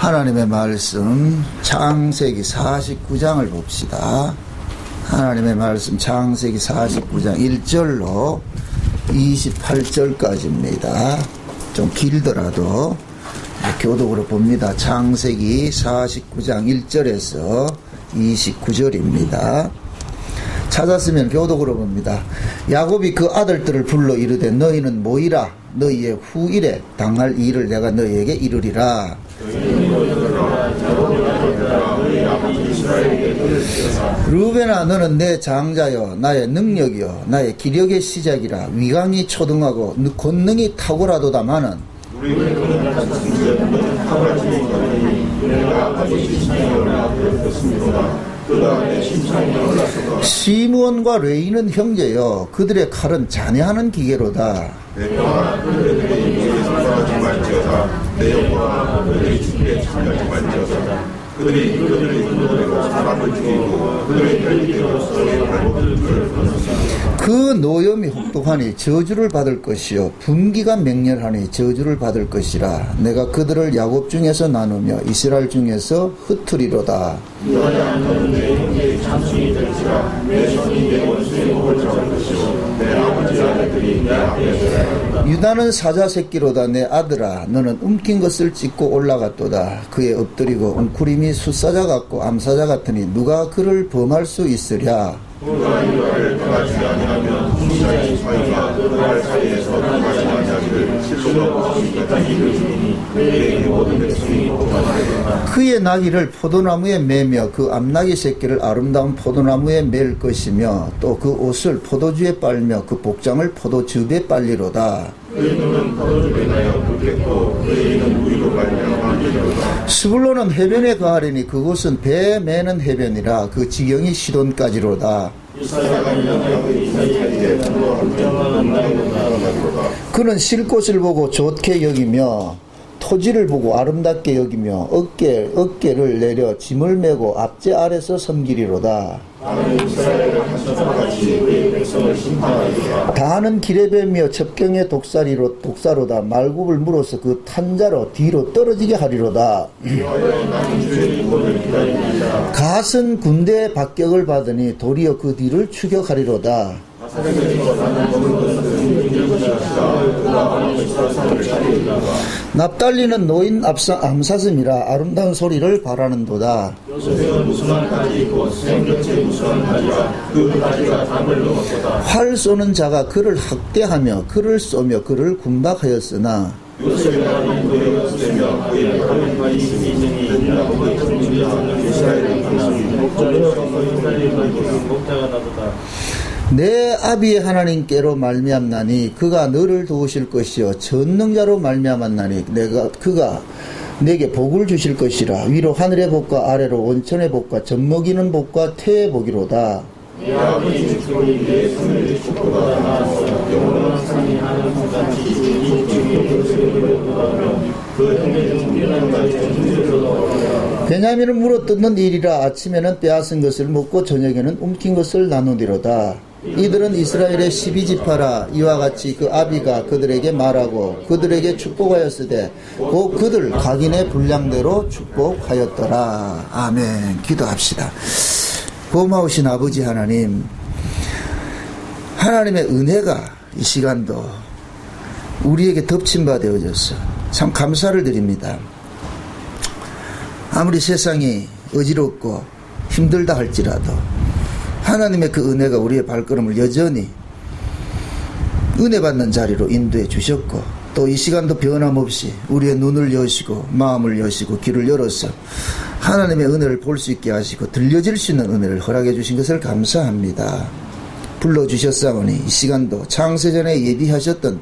하나님의 말씀 창세기 49장을 봅시다. 하나님의 말씀 창세기 49장 1절로 28절까지입니다. 좀 길더라도 교독으로 봅니다. 창세기 49장 1절에서 29절입니다. 찾았으면 교독으로 봅니다. 야곱이 그 아들들을 불러 이르되 너희는 모이라. 너희의 후일에 당할 일을 내가 너희에게 이르리라. 르우벤아 너는 내 장자여 나의 능력이여 나의 기력의 시작이라. 위강이 초등하고 권능이 탁월하도다마는 시므온과 레위는 형제여 그들의 칼은 잔해하는 기계로다. 그들이 그들을 인도되고 사람을 죽이고 그들의 편리대로 서로의 발목을 끊었으나 그 노염이 혹독하니 저주를 받을 것이요 분기가 맹렬하니 저주를 받을 것이라. 내가 그들을 야곱 중에서 나누며 이스라엘 중에서 흩으리로다. 내 형제의 참순이 될지라. 내 손이 내 원수의 목을 잡을 것이요 내 아버지 아들들이 내 앞에 유다는 사자 새끼로다. 내 아들아 너는 움킨 것을 찢고 올라갔도다. 그의 엎드리고 웅크림이 숫사자 같고 암사자 같으니 누가 그를 범할 수 있으랴. 그가 유다를 떠나지 아니하면 후자의 사이가 그날 사이에서 떠나지 아니하기를 실로 거기까지 이르리니 그에게 모든 백성이 복하리로다. 그의 나귀를 포도나무에 매며 그 암나귀 새끼를 아름다운 포도나무에 맬 것이며 또 그 옷을 포도주에 빨며 그 복장을 포도즙에 빨리로다. 그의 눈은 포도즙에 나여 붉겠고 그의 이는 우유로 말미암아 스불론은 해변에 가하리니 그곳은 배 매는 해변이라. 그 지경이 시돈까지로다. 그는 쉴 곳을 보고 좋게 여기며 토지를 보고 아름답게 여기며 어깨를 내려 짐을 메고 앞제 아래서 섬기리로다. 다하는 길에 뱀이여 첩경의 독사로다. 말굽을 물어서 그 탄자로 뒤로 떨어지게 하리로다. 갓은 군대의 박격을 받으니 도리어 그 뒤를 추격하리로다. 납달리는 노인 암사슴이라 아름다운 소리를 바라는도다. 활 쏘는 자가 그를 학대하며 그를 쏘며 그를 군박하였으나 내 아비의 하나님께로 말미암나니 그가 너를 도우실 것이요 전능자로 말미암았나니 그가 내게 복을 주실 것이라. 위로 하늘의 복과 아래로 온천의 복과 젖먹이는 복과 태의 복이로다. 내 아버지 주님이 내 손을 축복하다 나아서 영원한 삶이 하는 순간 그 형제 중 베냐민을 물어뜯는 일이라. 아침에는 빼앗은 것을 먹고 저녁에는 움킨 것을 나누리로다. 이들은 이스라엘의 12지파라. 이와 같이 그 아비가 그들에게 말하고 그들에게 축복하였으되 곧 그들 각인의 분량대로 축복하였더라. 아멘. 기도합시다. 고마우신 아버지 하나님, 하나님의 은혜가 이 시간도 우리에게 덮친 바 되어졌어. 참 감사를 드립니다. 아무리 세상이 어지럽고 힘들다 할지라도 하나님의 그 은혜가 우리의 발걸음을 여전히 은혜 받는 자리로 인도해 주셨고 또 이 시간도 변함없이 우리의 눈을 여시고 마음을 여시고 귀를 열어서 하나님의 은혜를 볼 수 있게 하시고 들려질 수 있는 은혜를 허락해 주신 것을 감사합니다. 불러주셨사오니 이 시간도 창세전에 예비하셨던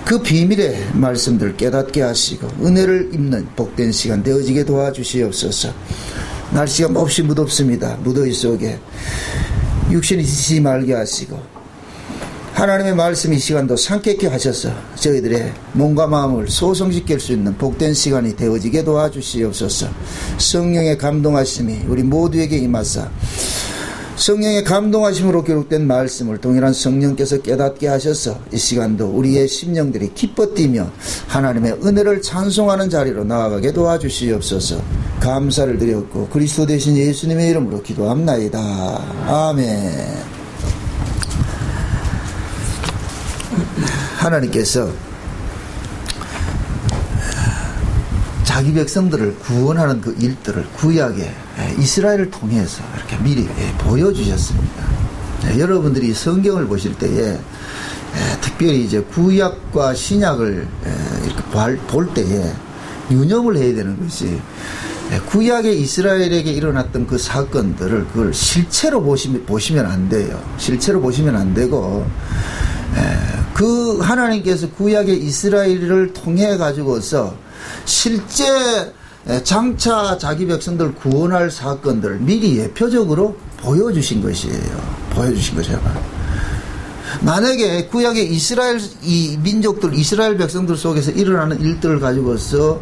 그 비밀의 말씀들 깨닫게 하시고 은혜를 입는 복된 시간 되어지게 도와주시옵소서. 날씨가 몹시 무덥습니다. 무더위 속에 육신이 지치지 말게 하시고 하나님의 말씀 이 시간도 상쾌케 하셔서 저희들의 몸과 마음을 소성시킬 수 있는 복된 시간이 되어지게 도와주시옵소서. 성령의 감동하심이 우리 모두에게 임하사 성령의 감동하심으로 기록된 말씀을 동일한 성령께서 깨닫게 하셔서 이 시간도 우리의 심령들이 기뻐 뛰며 하나님의 은혜를 찬송하는 자리로 나아가게 도와주시옵소서. 감사를 드렸고 그리스도 되신 예수님의 이름으로 기도합나이다. 아멘. 하나님께서 자기 백성들을 구원하는 그 일들을 구약에 이스라엘을 통해서 이렇게 미리 보여주셨습니다. 여러분들이 성경을 보실 때에 특별히 이제 구약과 신약을 이렇게 볼 때에 유념을 해야 되는 것이 구약의 이스라엘에게 일어났던 그 사건들을 그걸 실체로 보시면 안 돼요. 실체로 보시면 안 되고 그 하나님께서 구약의 이스라엘을 통해 가지고서 실제 장차 자기 백성들 구원할 사건들을 미리 예표적으로 보여주신 것이에요. 보여주신 것이에요. 만약에 구약의 이스라엘 이 민족들 이스라엘 백성들 속에서 일어나는 일들을 가지고서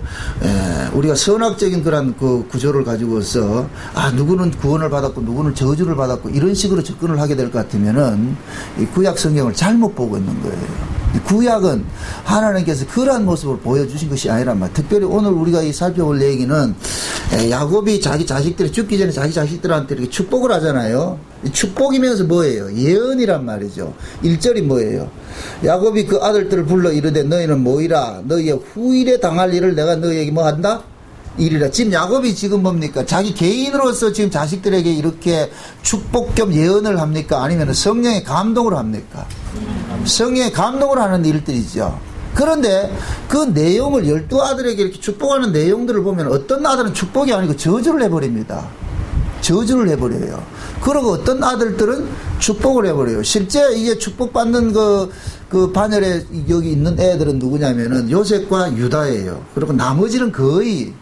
우리가 선악적인 그런 그 구조를 가지고서 누구는 구원을 받았고 누구는 저주를 받았고 이런 식으로 접근을 하게 될 것 같으면은 이 구약 성경을 잘못 보고 있는 거예요. 구약은 하나님께서 그러한 모습을 보여주신 것이 아니란 말. 특별히 오늘 우리가 이 살펴볼 얘기는 야곱이 자기 자식들이 죽기 전에 자기 자식들한테 이렇게 축복을 하잖아요. 축복이면서 뭐예요? 예언이란 말이죠. 1절이 뭐예요? 야곱이 그 아들들을 불러 이르되 너희는 모이라. 너희의 후일에 당할 일을 내가 너희에게 뭐 한다? 일이라. 지금 야곱이 지금 뭡니까? 자기 개인으로서 지금 자식들에게 이렇게 축복 겸 예언을 합니까? 아니면 성령의 감동을 합니까? 성령의 감동을 하는 일들이죠. 그런데 그 내용을 12아들에게 이렇게 축복하는 내용들을 보면 어떤 아들은 축복이 아니고 저주를 해버립니다. 저주를 해버려요. 그리고 어떤 아들들은 축복을 해버려요. 실제 이게 축복받는 그 반열에 여기 있는 애들은 누구냐면은 요셉과 유다예요. 그리고 나머지는 거의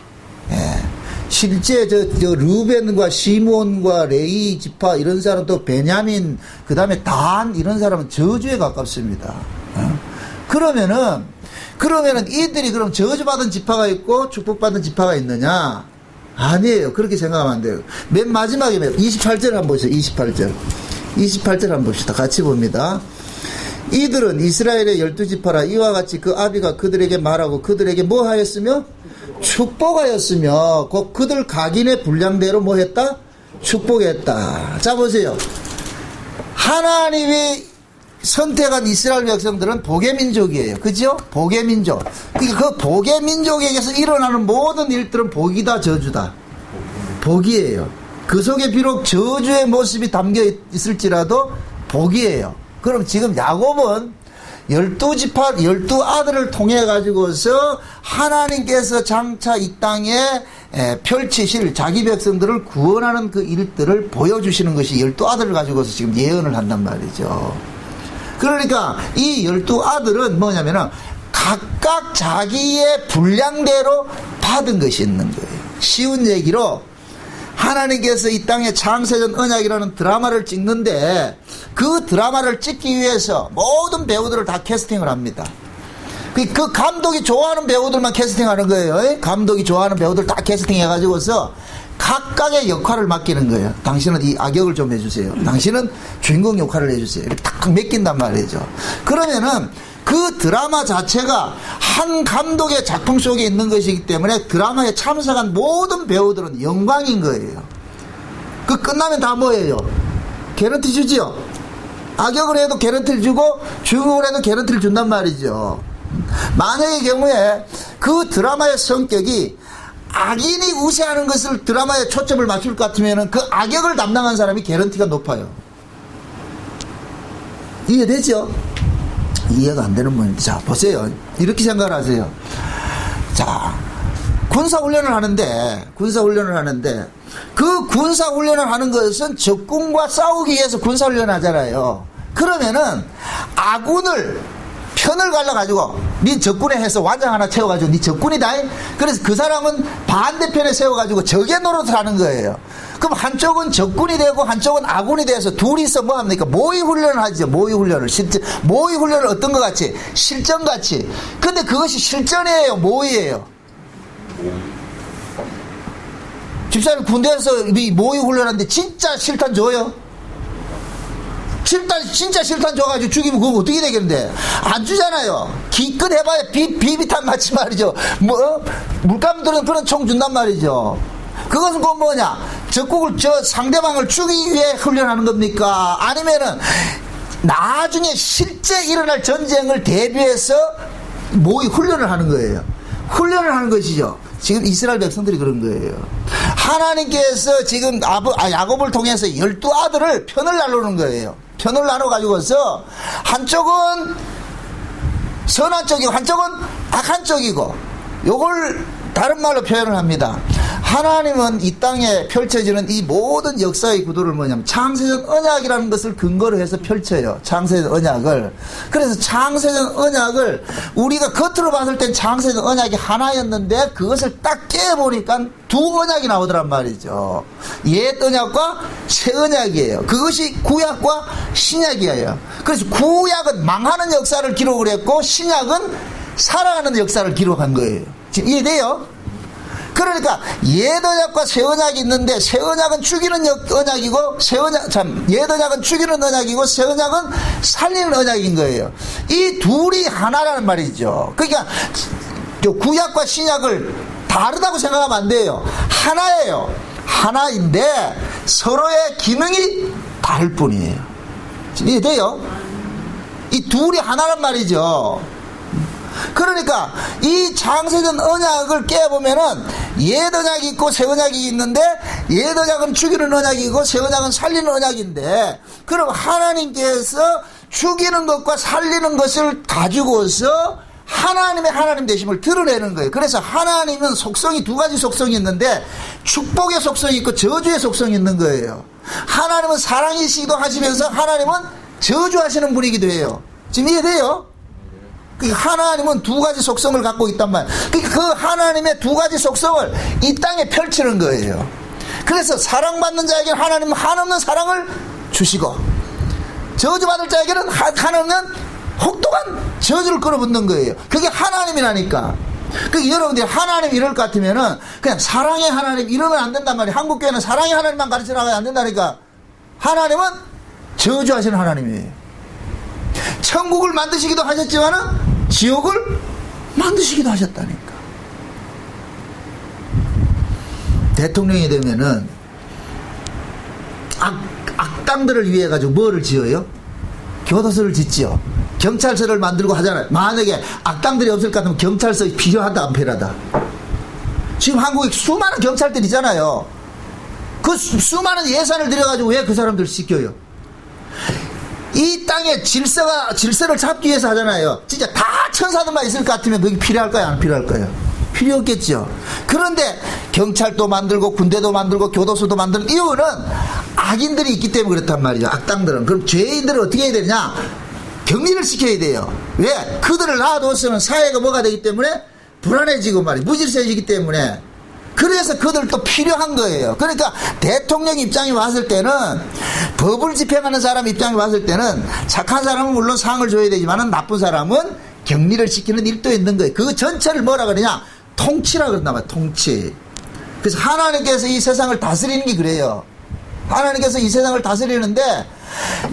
실제 저 루벤과 시몬과 레이 지파 이런 사람 또 베냐민 그 다음에 단 이런 사람은 저주에 가깝습니다. 그러면은 이들이 그럼 저주받은 지파가 있고 축복받은 지파가 있느냐? 아니에요. 그렇게 생각하면 안 돼요. 맨 마지막에 28절 한번 보세요. 28절 한번 봅시다. 같이 봅니다. 이들은 이스라엘의 12지파라 이와 같이 그 아비가 그들에게 말하고 그들에게 뭐 하였으며 축복하였으며 곧 그들 각인의 분량대로 뭐 했다? 축복했다. 자 보세요. 하나님이 선택한 이스라엘 백성들은 복의민족이에요. 그죠? 복의민족. 그 복의민족에게서 일어나는 모든 일들은 복이다 저주다? 복이에요. 그 속에 비록 저주의 모습이 담겨 있을지라도 복이에요. 그럼 지금 야곱은 12지파 12아들을 통해 가지고서 하나님께서 장차 이 땅에 펼치실 자기 백성들을 구원하는 그 일들을 보여주시는 것이 12아들을 가지고서 지금 예언을 한단 말이죠. 그러니까 이 12아들은 뭐냐면은 각각 자기의 분량대로 받은 것이 있는 거예요. 쉬운 얘기로 하나님께서 이 땅에 창세전 언약이라는 드라마를 찍는데 그 드라마를 찍기 위해서 모든 배우들을 다 캐스팅을 합니다. 그 감독이 좋아하는 배우들만 캐스팅하는 거예요. 감독이 좋아하는 배우들 다 캐스팅해가지고서 각각의 역할을 맡기는 거예요. 당신은 이 악역을 좀 해주세요. 당신은 주인공 역할을 해주세요. 이렇게 딱 맡긴단 말이죠. 그러면은 그 드라마 자체가 한 감독의 작품 속에 있는 것이기 때문에 드라마에 참석한 모든 배우들은 영광인 거예요. 그 끝나면 다 뭐예요? 개런티 주지요. 악역을 해도 개런티를 주고 주인공을 해도 개런티를 준단 말이죠. 만약의 경우에 그 드라마의 성격이 악인이 우세하는 것을 드라마에 초점을 맞출 것 같으면 그 악역을 담당한 사람이 개런티가 높아요. 이해되죠? 이해가 안 되는 분인데, 자, 보세요. 이렇게 생각을 하세요. 자, 군사훈련을 하는데, 그 군사훈련을 하는 것은 적군과 싸우기 위해서 군사훈련을 하잖아요. 그러면은, 아군을, 편을 갈라가지고, 네 적군에 해서 완장 하나 채워가지고, 네 적군이다. 그래서 그 사람은 반대편에 세워가지고 적의 노릇을 하는 거예요. 그럼 한쪽은 적군이 되고 한쪽은 아군이 돼서 둘이서 뭐 합니까? 모의 훈련을 하죠. 모의 훈련을. 모의 훈련을 어떤 것 같이? 실전 같이. 근데 그것이 실전이에요? 모의예요? 집사님 군대에서 모의 훈련하는데 진짜 실탄 줘요? 진짜 실탄 줘가지고 죽이면 그거 어떻게 되겠는데? 안 주잖아요. 기껏 해봐야 비비탄 맞지 말이죠. 뭐, 물감 들은 그런 총 준단 말이죠. 그것은 그 뭐냐? 상대방을 죽이기 위해 훈련하는 겁니까? 아니면은, 나중에 실제 일어날 전쟁을 대비해서 훈련을 하는 거예요. 훈련을 하는 것이죠. 지금 이스라엘 백성들이 그런 거예요. 하나님께서 지금 야곱을 통해서 12아들을 편을 나누는 거예요. 편을 나눠가지고서 한쪽은 선한 쪽이고 한쪽은 악한 쪽이고, 요걸 다른 말로 표현을 합니다. 하나님은 이 땅에 펼쳐지는 이 모든 역사의 구도를 뭐냐면 창세전 언약이라는 것을 근거로 해서 펼쳐요. 창세전 언약을. 그래서 창세전 언약을 우리가 겉으로 봤을 땐 창세전 언약이 하나였는데 그것을 딱 깨보니까 두 언약이 나오더란 말이죠. 옛 언약과 새 언약이에요. 그것이 구약과 신약이에요. 그래서 구약은 망하는 역사를 기록을 했고 신약은 살아가는 역사를 기록한 거예요. 지금 이해돼요? 그러니까 옛 언약과 새 언약이 있는데 새 언약은 죽이는 언약이고 옛 언약은 죽이는 언약이고 새 언약은 살리는 언약인 거예요. 이 둘이 하나라는 말이죠. 그러니까 구약과 신약을 다르다고 생각하면 안 돼요. 하나예요. 하나인데 서로의 기능이 다를 뿐이에요. 이해돼요? 이 둘이 하나란 말이죠. 그러니까 이 창세전 언약을 깨보면은 옛 언약이 있고 새 언약이 있는데 옛 언약은 죽이는 언약이고 새 언약은 살리는 언약인데, 그럼 하나님께서 죽이는 것과 살리는 것을 가지고서 하나님의 하나님 되심을 드러내는 거예요. 그래서 하나님은 속성이 두 가지 속성이 있는데 축복의 속성이 있고 저주의 속성이 있는 거예요. 하나님은 사랑이시기도 하시면서 하나님은 저주하시는 분이기도 해요. 지금 이해돼요? 하나님은 두 가지 속성을 갖고 있단 말이에요. 그 하나님의 두 가지 속성을 이 땅에 펼치는 거예요. 그래서 사랑받는 자에게는 하나님은 한없는 사랑을 주시고, 저주받을 자에게는 하나님은 혹독한 저주를 끌어붙는 거예요. 그게 하나님이라니까. 여러분들이 하나님 이럴 것 같으면은 그냥 사랑의 하나님 이러면 안 된단 말이에요. 한국교회는 사랑의 하나님만 가르쳐 나가야 안 된다니까. 하나님은 저주하시는 하나님이에요. 천국을 만드시기도 하셨지만은 지옥을 만드시기도 하셨다니까. 대통령이 되면은 악당들을 위해 가지고 뭐를 지어요? 교도소를 짓지요. 경찰서를 만들고 하잖아요. 만약에 악당들이 없을 것 같으면 경찰서 필요하다 안 필요하다? 지금 한국에 수많은 경찰들 있잖아요. 그 수많은 예산을 들여가지고 왜 그 사람들 시켜요? 이 땅에 질서를 잡기 위해서 하잖아요. 진짜 다 천사들만 있을 것 같으면 그게 필요할까요? 안 필요할까요? 필요 없겠죠. 그런데 경찰도 만들고 군대도 만들고 교도소도 만드는 이유는 악인들이 있기 때문에 그렇단 말이죠. 악당들은. 그럼 죄인들은 어떻게 해야 되냐? 격리를 시켜야 돼요. 왜? 그들을 놔둬서는 사회가 뭐가 되기 때문에 불안해지고 말이에요. 무질서해지기 때문에. 그래서 그들도 필요한 거예요. 그러니까 대통령 입장이 왔을 때는, 법을 집행하는 사람 입장이 왔을 때는 착한 사람은 물론 상을 줘야 되지만 나쁜 사람은 격리를 시키는 일도 있는 거예요. 그 전체를 뭐라 그러냐? 통치라 그런단 말이에요. 통치. 그래서 하나님께서 이 세상을 다스리는 게 그래요. 하나님께서 이 세상을 다스리는데,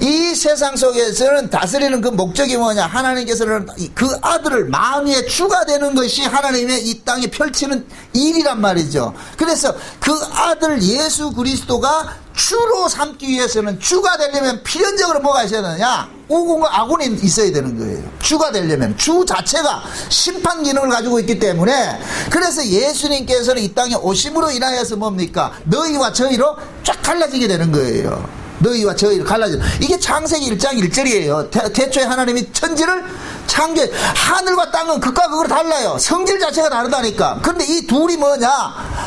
이 세상 속에서는 다스리는 그 목적이 뭐냐? 하나님께서는 그 아들을 만유의 주가 되는 것이 하나님의 이 땅에 펼치는 일이란 말이죠. 그래서 그 아들 예수 그리스도가 주로 삼기 위해서는, 주가 되려면 필연적으로 뭐가 있어야 되느냐? 우군과 악운이 있어야 되는 거예요. 주가 되려면 주 자체가 심판 기능을 가지고 있기 때문에, 그래서 예수님께서는 이 땅에 오심으로 인하여서 뭡니까? 너희와 저희로 쫙 갈라지게 되는 거예요. 너희와 저희를 갈라져. 이게 창세기 1장 1절이에요. 태초에 하나님이 천지를 창조해. 하늘과 땅은 극과 극으로 달라요. 성질 자체가 다르다니까. 그런데 이 둘이 뭐냐?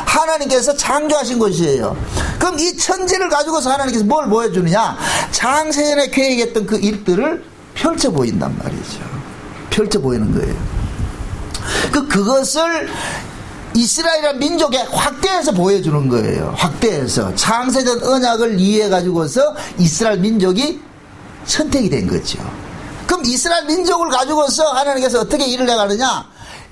하나님께서 창조하신 것이에요. 그럼 이 천지를 가지고서 하나님께서 뭘 보여주느냐? 창세전에 계획했던 그 일들을 펼쳐 보인단 말이죠. 펼쳐 보이는 거예요. 그것을 이스라엘이라는 민족에 확대해서 보여주는 거예요. 확대해서. 창세전 언약을 이해해 가지고서 이스라엘 민족이 선택이 된 거죠. 그럼 이스라엘 민족을 가지고서 하나님께서 어떻게 일을 해가느냐?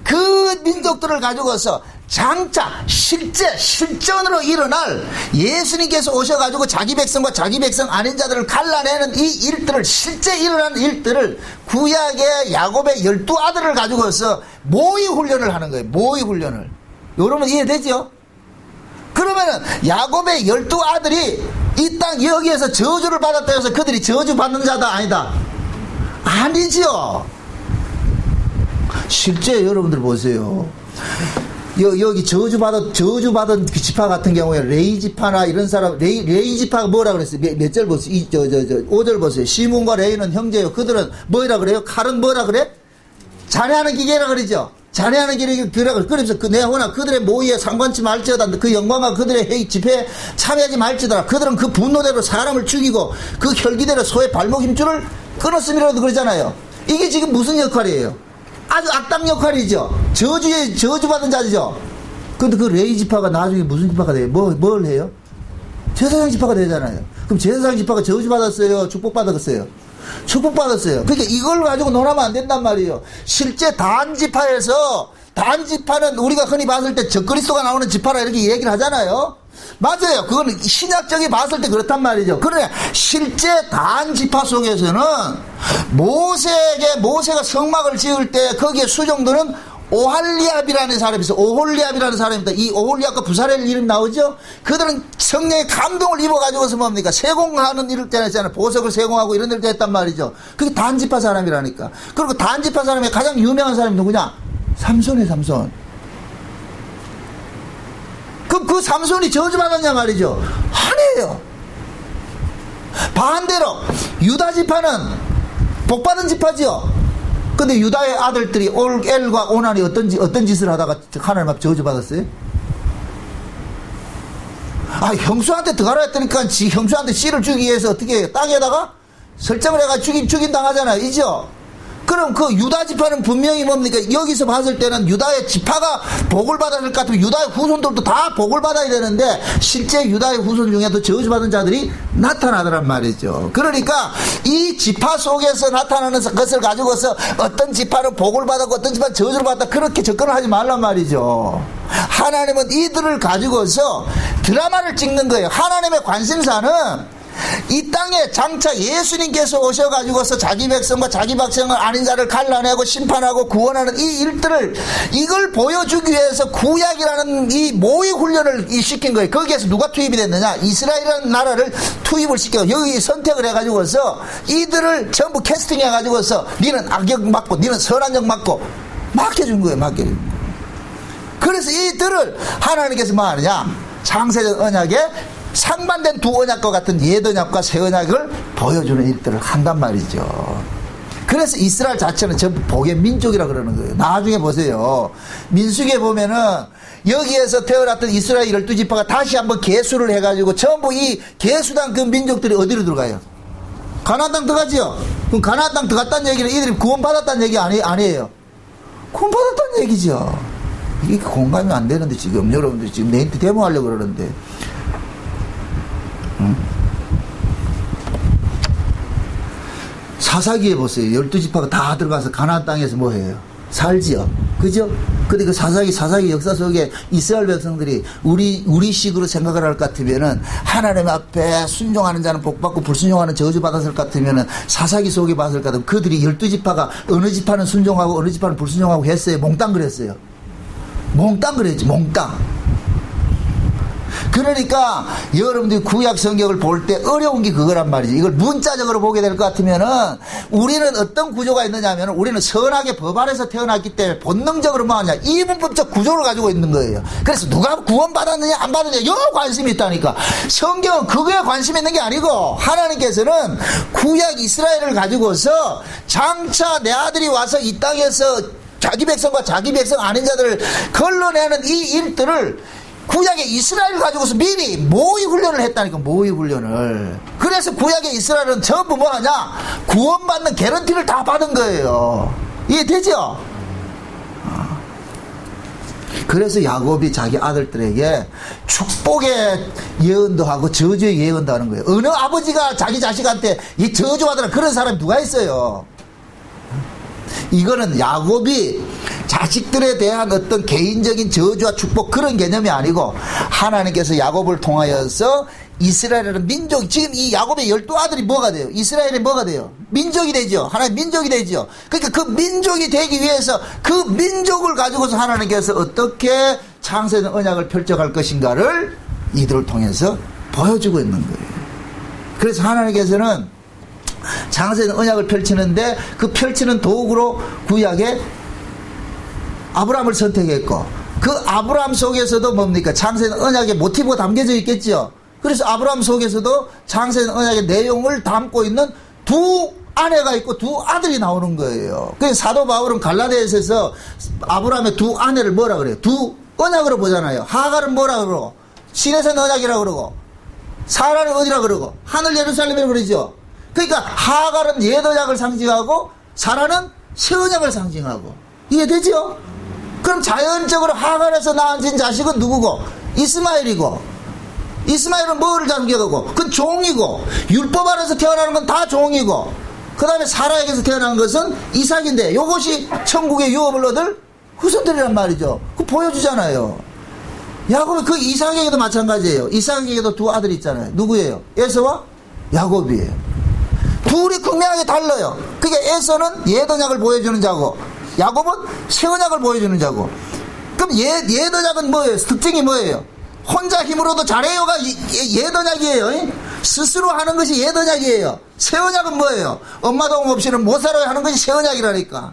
그 민족들을 가지고서 장차 실전으로 일어날 예수님께서 오셔가지고 자기 백성과 자기 백성 아닌 자들을 갈라내는 이 일들을, 실제 일어나는 일들을 구약의 야곱의 12아들을 가지고서 모의 훈련을 하는 거예요. 모의 훈련을. 여러분 이해되죠? 그러면은 야곱의 12아들이 이 땅 여기에서 저주를 받았다 해서 그들이 저주받는 자다 아니다? 아니죠. 실제 여러분들 보세요. 여기 저주받은 그 지파 같은 경우에 레이 지파나 이런 사람, 레이 지파가 뭐라 그랬어요? 몇 절 보세요? 5절 보세요. 시몬과 레이는 형제요. 그들은 뭐라 그래요? 칼은 뭐라 그래? 잔해하는 기계라 그러죠? 잔해하는 기계라 그래. 그래서 내가 그들의 모의에 상관치 말지어다. 그 영광과 그들의 회의 집회에 참여하지 말지어다. 그들은 그 분노대로 사람을 죽이고 그 혈기대로 소의 발목 힘줄을 끊었음이라도 그러잖아요. 이게 지금 무슨 역할이에요? 아주 악당 역할이죠. 저주받은 자죠. 근데 그 레이 지파가 나중에 무슨 지파가 돼요? 뭘 해요? 제사장 지파가 되잖아요. 그럼 제사장 지파가 저주받았어요? 축복받았어요? 축복받았어요. 그러니까 이걸 가지고 논하면 안 된단 말이에요. 실제 단 지파는 우리가 흔히 봤을 때 적그리스도가 나오는 지파라 이렇게 얘기를 하잖아요. 맞아요. 그거는 신약적인 봤을 때 그렇단 말이죠. 그러나 실제 단 지파 속에서는 모세가 성막을 지을 때 거기에 수종들은 오할리압이라는 사람이 있어. 오홀리압이라는 사람입니다. 이 오홀리압과 부사렐 이름 나오죠? 그들은 성령의 감동을 입어가지고서 뭡니까? 세공하는 일을 때였잖아요. 보석을 세공하고 이런 일을 했단 말이죠. 그게 단지파 사람이라니까. 그리고 단지파 사람의 가장 유명한 사람이 누구냐? 삼손이에요, 삼손. 그럼 그 삼손이 저주받았냐 말이죠? 아니에요. 반대로 유다 지파는 복받은 지파지요. 근데 유다의 아들들이 엘과 오난이 어떤 짓을 하다가 하나님 앞 저주받았어요? 형수한테 들어가라 했더니까 형수한테 씨를 주기 위해서 어떻게 해요? 땅에다가 설정을 해가지고 죽임 당하잖아요. 이죠? 그럼 그 유다 지파는 분명히 뭡니까? 여기서 봤을 때는 유다의 지파가 복을 받았을 것 같으면 유다의 후손들도 다 복을 받아야 되는데 실제 유다의 후손 중에도 저주받은 자들이 나타나더란 말이죠. 그러니까 이 지파 속에서 나타나는 것을 가지고서 어떤 지파는 복을 받았고 어떤 지파는 저주를 받았다 그렇게 접근을 하지 말란 말이죠. 하나님은 이들을 가지고서 드라마를 찍는 거예요. 하나님의 관심사는 이 땅에 장차 예수님께서 오셔가지고서 자기 백성과 자기 백성을 아닌 자를 갈라내고 심판하고 구원하는 이 일들을 이걸 보여주기 위해서 구약이라는 이 모의 훈련을 시킨 거예요. 거기에서 누가 투입이 됐느냐? 이스라엘이라는 나라를 투입을 시켜 여기 선택을 해가지고서 이들을 전부 캐스팅해가지고서 니는 악역 맡고 니는 선한 역 맡고 맡겨준 거예요. 맡겨준 거예요. 그래서 이들을 하나님께서 뭐 하느냐? 창세전 언약에 상반된 두 언약과 같은 옛 언약과 새 언약을 보여주는 일들을 한단 말이죠. 그래서 이스라엘 자체는 전부 복의 민족이라 그러는 거예요. 나중에 보세요. 민수기에 보면은 여기에서 태어났던 이스라엘 12지파가 다시 한번 계수를 해가지고 전부 이 계수당 그 민족들이 어디로 들어가요? 가나안 땅 들어가지요. 그럼 가나안 땅 들어갔다는 얘기는 이들이 구원받았다는 얘기 아니에요. 구원받았다는 얘기죠. 이게 공감이 안 되는데 지금 여러분들 지금 내한테 데모하려고 그러는데 사사기에 보세요. 12지파가 다 들어가서 가나안 땅에서 뭐 해요? 살지요. 그죠? 근데 그 사사기 역사 속에 이스라엘 백성들이 우리식으로 생각을 할 것 같으면은 하나님 앞에 순종하는 자는 복받고 불순종하는 저주받았을 것 같으면은 사사기 속에 봤을 것 같으면 그들이 12지파가 어느 지파는 순종하고 어느 지파는 불순종하고 했어요. 몽땅 그랬어요. 몽땅 그랬지. 몽땅. 그러니까 여러분들이 구약 성경을 볼 때 어려운 게 그거란 말이지. 이걸 문자적으로 보게 될 것 같으면은 우리는 어떤 구조가 있느냐 하면 우리는 선하게 법 아래서 태어났기 때문에 본능적으로 뭐 하냐 이분법적 구조를 가지고 있는 거예요. 그래서 누가 구원받았느냐 안 받았느냐 여러 관심이 있다니까. 성경은 그거에 관심이 있는 게 아니고 하나님께서는 구약 이스라엘을 가지고서 장차 내 아들이 와서 이 땅에서 자기 백성과 자기 백성 아닌 자들을 걸러내는 이 일들을 구약의 이스라엘을 가지고서 미리 모의 훈련을 했다니까. 모의 훈련을. 그래서 구약의 이스라엘은 전부 뭐하냐 구원받는 개런티를 다 받은 거예요. 이해되죠? 그래서 야곱이 자기 아들들에게 축복의 예언도 하고 저주의 예언도 하는 거예요. 어느 아버지가 자기 자식한테 이 저주하더라 그런 사람이 누가 있어요? 이거는 야곱이 자식들에 대한 어떤 개인적인 저주와 축복 그런 개념이 아니고 하나님께서 야곱을 통하여서 이스라엘이라는 민족, 지금 이 야곱의 12아들이 뭐가 돼요? 이스라엘이 뭐가 돼요? 민족이 되죠. 하나님 민족이 되죠. 그러니까 그 민족이 되기 위해서 그 민족을 가지고서 하나님께서 어떻게 창세된 언약을 펼쳐갈 것인가를 이들을 통해서 보여주고 있는 거예요. 그래서 하나님께서는 창세된 언약을 펼치는데 그 펼치는 도구로 구약에 아브라함을 선택했고 그 아브라함 속에서도 뭡니까? 창세된 언약의 모티브가 담겨져 있겠죠. 그래서 아브라함 속에서도 창세된 언약의 내용을 담고 있는 두 아내가 있고 두 아들이 나오는 거예요. 그래서 사도 바울은 갈라디아서에서 아브라함의 두 아내를 뭐라 그래요? 두 언약으로 보잖아요. 하갈은 뭐라 그러고 시내산 언약이라고 그러고 사라는 어디라 그러고 하늘 예루살렘이라고 그러죠. 그러니까 하갈은 옛 언약을 상징하고 사라는 새 언약을 상징하고 이해되죠? 그럼 자연적으로 하갈에서 낳은 자식은 누구고? 이스마엘이고 이스마엘은 뭐를 상징하고? 그건 종이고 율법 아래서 태어나는 건 다 종이고 그 다음에 사라에게서 태어난 것은 이삭인데 이것이 천국의 유업을 얻을 후손들이란 말이죠. 그거 보여주잖아요. 야곱이 그 이삭에게도 마찬가지예요. 이삭에게도 두 아들이 있잖아요. 누구예요? 에서와 야곱이에요. 둘이 극명하게 달라요. 그러니까 에서는 옛 언약을 보여주는 자고 야곱은 새 언약을 보여주는 자고. 그럼 옛 언약은 뭐예요? 특징이 뭐예요? 혼자 힘으로도 잘해요가 옛 언약이에요. 스스로 하는 것이 옛 언약이에요. 새 언약은 뭐예요? 엄마 도움 없이는 못 살아야 하는 것이 새 언약이라니까.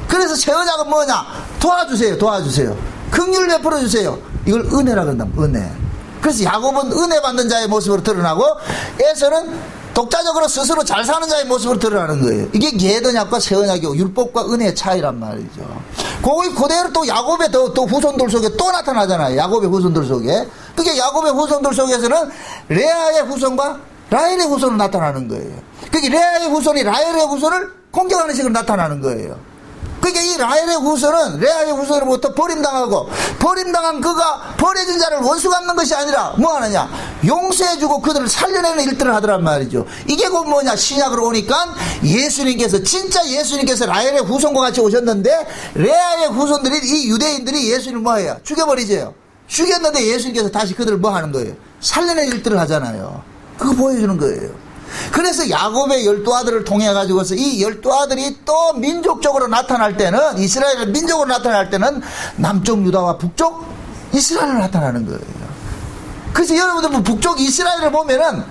그래서 새 언약은 뭐냐? 도와주세요. 긍휼 베풀어 주세요. 이걸 은혜라 그런다. 은혜. 그래서 야곱은 은혜 받는 자의 모습으로 드러나고 에서는 독자적으로 스스로 잘 사는 자의 모습으로 드러나는 거예요. 이게 옛 언약과 새 언약이고 율법과 은혜의 차이란 말이죠. 거기 그대로 또 야곱의 또 후손들 속에 또 나타나잖아요. 야곱의 후손들 속에. 그게 야곱의 후손들 속에서는 레아의 후손과 라헬의 후손으로 나타나는 거예요. 그게 레아의 후손이 라헬의 후손을 공격하는 식으로 나타나는 거예요. 그러니까 이 라헬의 후손은 레아의 후손으로부터 버림당하고 버림당한 그가 버려진 자를 원수 갚는 것이 아니라 뭐 하느냐? 용서해주고 그들을 살려내는 일들을 하더란 말이죠. 이게 곧 뭐냐? 신약으로 오니까 예수님께서 진짜 예수님께서 라헬의 후손과 같이 오셨는데 레아의 후손들이 이 유대인들이 예수님을 뭐해요? 죽여버리죠. 죽였는데 예수님께서 다시 그들을 뭐 하는 거예요? 살려내는 일들을 하잖아요. 그거 보여주는 거예요. 그래서 야곱의 12아들을 통해 가지고서 이 12아들이 또 민족적으로 나타날 때는 이스라엘의 민족으로 나타날 때는 남쪽 유다와 북쪽 이스라엘로 나타나는 거예요. 그래서 여러분들 북쪽 이스라엘을 보면은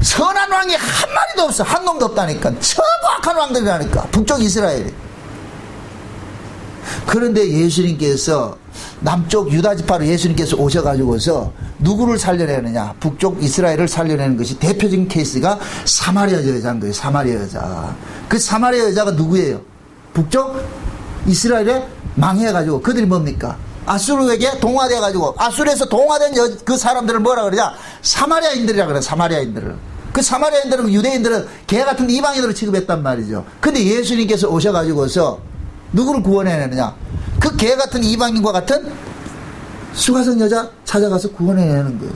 선한 왕이 한 마리도 없어. 한 놈도 없다니까. 전부 악한 왕들이라니까. 북쪽 이스라엘이. 그런데 예수님께서 남쪽 유다 지파로 예수님께서 오셔가지고서 누구를 살려내느냐? 북쪽 이스라엘을 살려내는 것이 대표적인 케이스가 사마리아 여자인 거예요. 사마리아 여자. 그 사마리아 여자가 누구예요? 북쪽 이스라엘에 망해가지고 그들이 뭡니까? 아수르에게 동화돼가지고 아수르에서 동화된 그 사람들을 뭐라 그러냐? 사마리아인들이라 그래. 사마리아인들을. 그 사마리아인들은 유대인들은 개 같은 이방인으로 취급했단 말이죠. 근데 예수님께서 오셔가지고서 누구를 구원해내느냐? 그 개 같은 이방인과 같은 수가성 여자 찾아가서 구원해내는 거예요.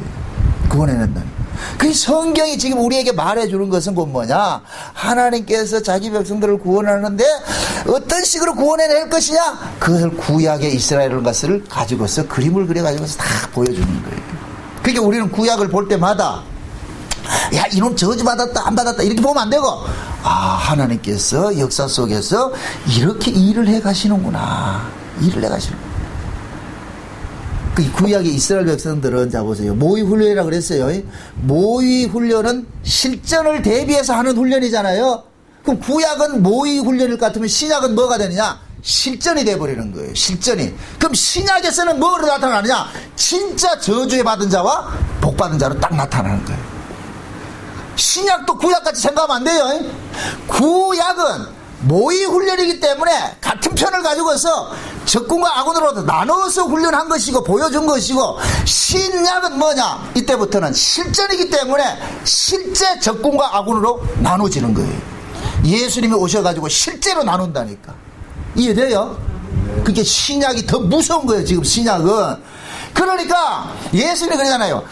구원해낸다는. 그 성경이 지금 우리에게 말해주는 것은 곧 뭐냐? 하나님께서 자기 백성들을 구원하는데 어떤 식으로 구원해낼 것이냐? 그것을 구약의 이스라엘 것을 가지고서 그림을 그려가지고서 다 보여주는 거예요. 그러니까 우리는 구약을 볼 때마다 야 이놈 저주받았다 안 받았다 이렇게 보면 안 되고 하나님께서 역사 속에서 이렇게 일을 해 가시는구나. 일을 해 가시는구나. 그 구약의 이스라엘 백성들은 자 보세요. 모의 훈련이라고 그랬어요. 모의 훈련은 실전을 대비해서 하는 훈련이잖아요. 그럼 구약은 모의 훈련일 것 같으면 신약은 뭐가 되느냐? 실전이 돼버리는 거예요. 실전이. 그럼 신약에서는 뭐로 나타나느냐? 진짜 저주에 받은 자와 복 받은 자로 딱 나타나는 거예요. 신약도 구약같이 생각하면 안 돼요. 구약은 모의 훈련이기 때문에 같은 편을 가지고서 적군과 아군으로 나눠서 훈련한 것이고 보여준 것이고, 신약은 뭐냐? 이때부터는 실전이기 때문에 실제 적군과 아군으로 나눠지는 거예요. 예수님이 오셔가지고 실제로 나눈다니까. 이해돼요? 그게 신약이 더 무서운 거예요. 지금 신약은. 그러니까 예수님이 그러잖아요.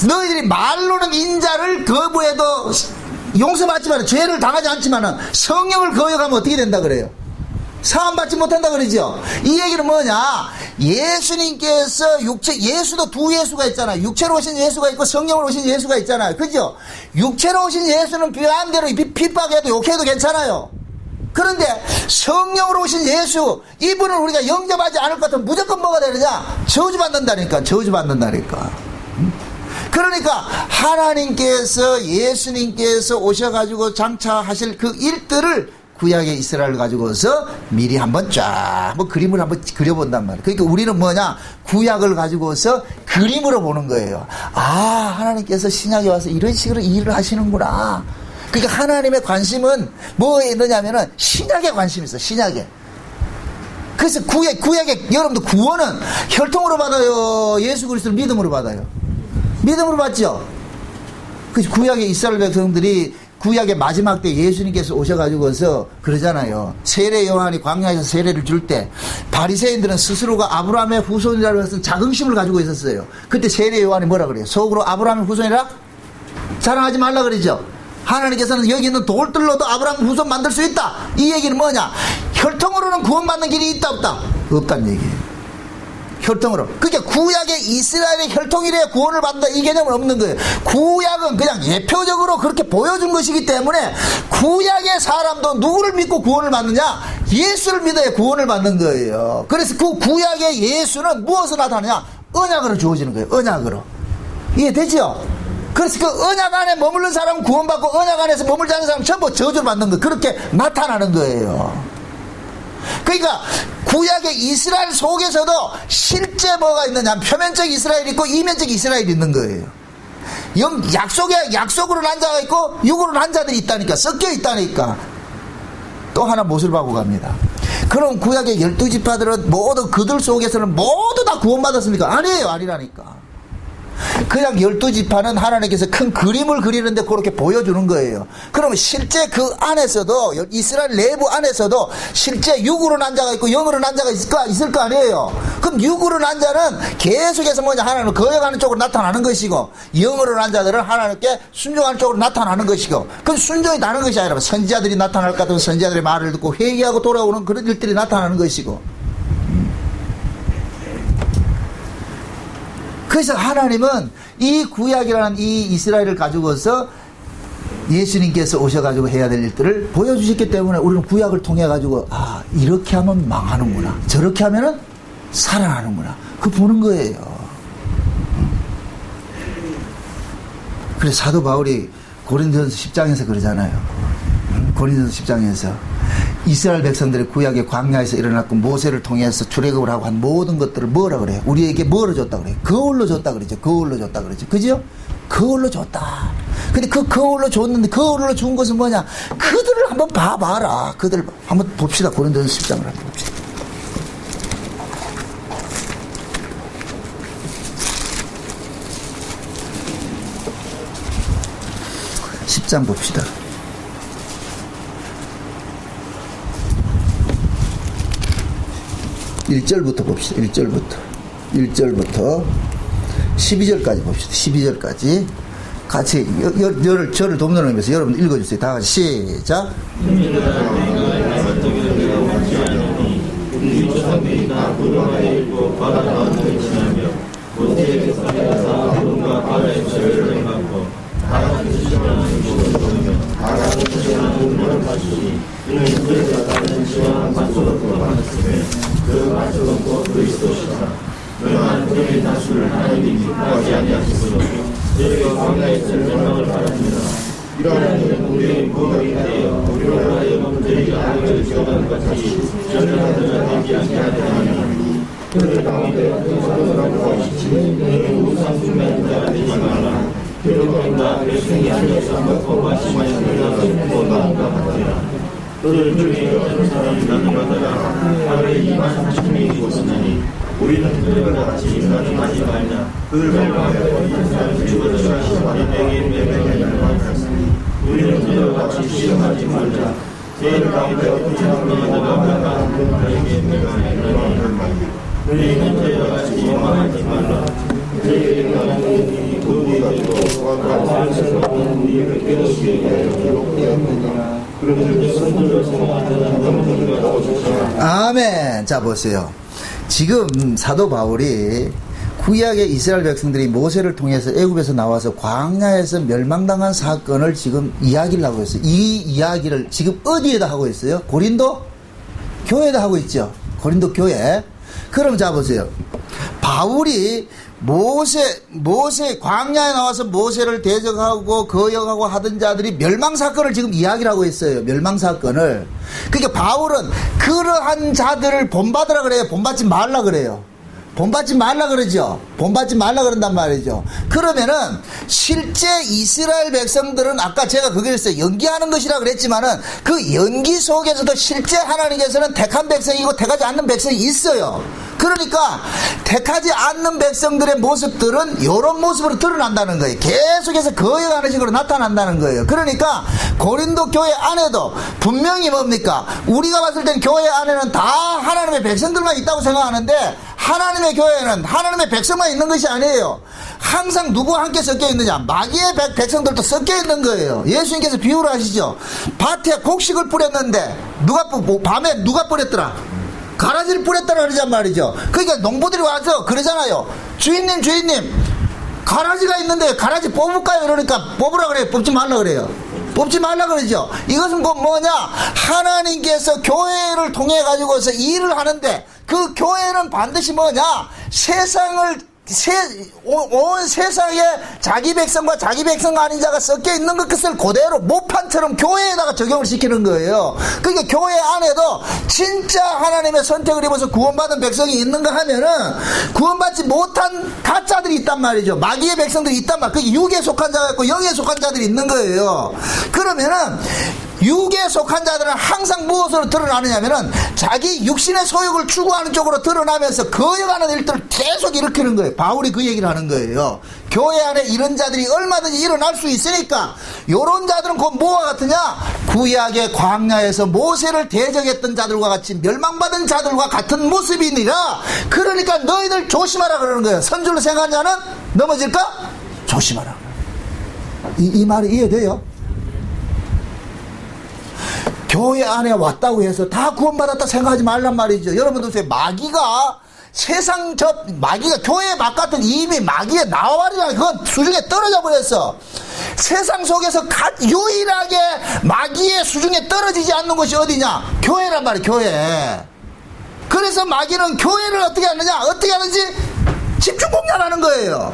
너희들이 말로는 인자를 거부해도 용서받지만 죄를 당하지 않지만 성령을 거역하면 어떻게 된다 그래요? 사함받지 못한다 그러죠. 이 얘기는 뭐냐, 예수님께서 예수도 두 예수가 있잖아요. 육체로 오신 예수가 있고 성령으로 오신 예수가 있잖아요. 그죠? 육체로 오신 예수는 마음대로 핍박해도 욕해도 괜찮아요. 그런데 성령으로 오신 예수, 이분을 우리가 영접하지 않을 것 같으면 무조건 뭐가 되느냐, 저주받는다니까. 그러니까 하나님께서, 예수님께서 오셔가지고 장차하실 그 일들을 구약의 이스라엘을 가지고서 미리 한번 한번 그림을 한번 그려본단 말이에요. 그러니까 우리는 뭐냐, 구약을 가지고서 그림으로 보는 거예요. 아, 하나님께서 신약에 와서 이런 식으로 일을 하시는구나. 그러니까 하나님의 관심은 뭐에 있느냐면은 신약에 관심이 있어, 신약에. 그래서 구약에 여러분들 구원은 혈통으로 받아요, 예수 그리스도를 믿음으로 받아요? 믿음으로 받죠. 그래서 구약의 이스라엘 백성들이 구약의 마지막 때 예수님께서 오셔가지고서 그러잖아요. 세례 요한이 광야에서 세례를 줄 때 바리새인들은 스스로가 아브라함의 후손이라고 해서 자긍심을 가지고 있었어요. 그때 세례 요한이 뭐라 그래요? 속으로 아브라함의 후손이라 자랑하지 말라 그러죠. 하나님께서는 여기 있는 돌들로도 아브라함 후손 만들 수 있다. 이 얘기는 뭐냐, 혈통으로는 구원받는 길이 있다 없다? 없다는 얘기예요. 혈통으로. 그러니까 구약의 이스라엘의 혈통이래야 구원을 받는다, 이 개념은 없는 거예요. 구약은 그냥 예표적으로 그렇게 보여준 것이기 때문에 구약의 사람도 누구를 믿고 구원을 받느냐, 예수를 믿어야 구원을 받는 거예요. 그래서 그 구약의 예수는 무엇으로 나타나냐, 언약으로 주어지는 거예요. 언약으로. 이해되죠? 그래서 그 언약 안에 머무르는 사람은 구원받고 언약 안에서 머물지 않는 사람은 전부 저주를 받는 거예요. 그렇게 나타나는 거예요. 그러니까 구약의 이스라엘 속에서도 실제 뭐가 있느냐, 표면적 이스라엘이 있고 이면적 이스라엘이 있는 거예요. 약속으로 난 자가 있고 육으로 난 자들이 있다니까, 섞여 있다니까. 또 하나 못을 박고 갑니다. 그럼 구약의 12지파들은 모두 그들 속에서는 모두 다 구원받았습니까? 아니에요. 아니라니까. 그냥 12지파는 하나님께서 큰 그림을 그리는데 그렇게 보여주는 거예요. 그러면 실제 그 안에서도, 이스라엘 내부 안에서도 실제 육으로 난 자가 있고 영으로 난 자가 있을 거 아니에요. 그럼 육으로 난 자는 계속해서 뭐냐, 하나님을 거역하는 쪽으로 나타나는 것이고, 영으로 난 자들은 하나님께 순종하는 쪽으로 나타나는 것이고, 그럼 순종이 다른 것이 아니라 선지자들이 나타날 것 같으면 선지자들의 말을 듣고 회개하고 돌아오는 그런 일들이 나타나는 것이고. 그래서 하나님은 이 구약이라는 이 이스라엘을 가지고서 예수님께서 오셔가지고 해야 될 일들을 보여주셨기 때문에 우리는 구약을 통해가지고, 아, 이렇게 하면 망하는구나, 저렇게 하면은 살아나는구나, 그거 보는 거예요. 그래서 사도 바울이 고린도전서 10장에서 그러잖아요. 고린도전서 10장에서 이스라엘 백성들의 구약의 광야에서 일어났고 모세를 통해서 출애굽을 하고 한 모든 것들을 뭐라 그래요? 우리에게 뭐로 줬다 그래요? 거울로 줬다 그러죠. 거울로 줬다 그러죠. 그죠? 거울로 줬다. 근데 그 거울로 줬는데, 거울로 준 것은 뭐냐? 그들을 한번 봐봐라. 그들을 한번 봅시다. 고린도전서 10장을 한번 봅시다. 10장 봅시다. 1절부터 봅시다. 1절부터 12절까지 봅시다. 12절까지 같이 저를 돕는 의미에서 여러분 읽어주세요. 다 같이 시작. 너를 중에 어떤 사람이 나는 받아라. 하루에 24,000명이 있었나니 우리는 그들과 같이 인간을 하지 말자. 그들 말하여 있는 사람을 죽어들라. 내게 매매하는 말하였으니 우리는 그들과 같이 시험하지 말자. 제일 가운데 어떤 사람이 너가 말하는 너에게 매매하는 말이야. 너희는 저희와 같이 영화하지 말라. 저희에게 영화하는 그 우리에게도 관세스러운 우리를 깨닫게 하여 그런즉 선조를 생각하는 너무들과 나오셨다. 아멘. 자, 보세요. 지금 사도 바울이 구약의 이스라엘 백성들이 모세를 통해서 애굽에서 나와서 광야에서 멸망당한 사건을 지금 이야기를 하고 있어요. 이 이야기를 지금 어디에다 하고 있어요? 고린도 교회에다 하고 있죠. 고린도 교회. 그럼 자 보세요. 바울이 모세 광야에 나와서 모세를 대적하고 거역하고 하던 자들이 멸망 사건을 지금 이야기를 하고 있어요. 멸망 사건을. 그러니까 바울은 그러한 자들을 본받으라 그래요. 본받지 말라 그래요. 본받지 말라 그러죠. 본받지 말라 그런단 말이죠. 그러면은 실제 이스라엘 백성들은 아까 제가 거기에서 연기하는 것이라 그랬지만은 그 연기 속에서도 실제 하나님께서는 택한 백성이고 택하지 않는 백성이 있어요. 그러니까 택하지 않는 백성들의 모습들은 이런 모습으로 드러난다는 거예요. 계속해서 거역하는 식으로 나타난다는 거예요. 그러니까 고린도 교회 안에도 분명히 뭡니까? 우리가 봤을 땐 교회 안에는 다 하나님의 백성들만 있다고 생각하는데 하나님의 교회는 하나님의 백성만 있는 것이 아니에요. 항상 누구와 함께 섞여 있느냐? 마귀의 백성들도 섞여 있는 거예요. 예수님께서 비유를 하시죠. 밭에 곡식을 뿌렸는데 밤에 누가 뿌렸더라? 가라지를 뿌렸다고 그러단 말이죠. 그러니까 농부들이 와서 그러잖아요. 주인님 가라지가 있는데 가라지 뽑을까요? 그러니까 뽑으라 그래요. 뽑지 말라 그래요. 뽑지 말라 그러죠. 이것은 곧 뭐냐? 하나님께서 교회를 통해 가지고서 일을 하는데 그 교회는 반드시 뭐냐? 온 세상에 자기 백성과 자기 백성 아닌 자가 섞여 있는 것을 그대로 모판처럼 교회에다가 적용을 시키는 거예요. 그러니까 교회 안에도 진짜 하나님의 선택을 입어서 구원받은 백성이 있는가 하면은 구원받지 못한 가짜들이 있단 말이죠. 마귀의 백성들이 있단 말이에요. 그게 육에 속한 자가 있고 영에 속한 자들이 있는 거예요. 그러면은 육에 속한 자들은 항상 무엇으로 드러나느냐면은 자기 육신의 소욕을 추구하는 쪽으로 드러나면서 거역하는 일들을 계속 일으키는 거예요. 바울이 그 얘기를 하는 거예요. 교회 안에 이런 자들이 얼마든지 일어날 수 있으니까 요런 자들은 곧 뭐와 같으냐? 구약의 광야에서 모세를 대적했던 자들과 같이 멸망받은 자들과 같은 모습이니라. 그러니까 너희들 조심하라 그러는 거예요. 선줄로 생각하는 자는 넘어질까? 조심하라. 이 말이 이해돼요? 교회 안에 왔다고 해서 다 구원받았다 생각하지 말란 말이죠. 여러분들 마귀가 마귀가 교회 막 같은 이미 마귀의 나와버리라. 그건 수중에 떨어져 버렸어. 세상 속에서 유일하게 마귀의 수중에 떨어지지 않는 것이 어디냐? 교회란 말이에요. 교회. 그래서 마귀는 교회를 어떻게 하느냐? 어떻게 하는지 집중 공략하는 거예요.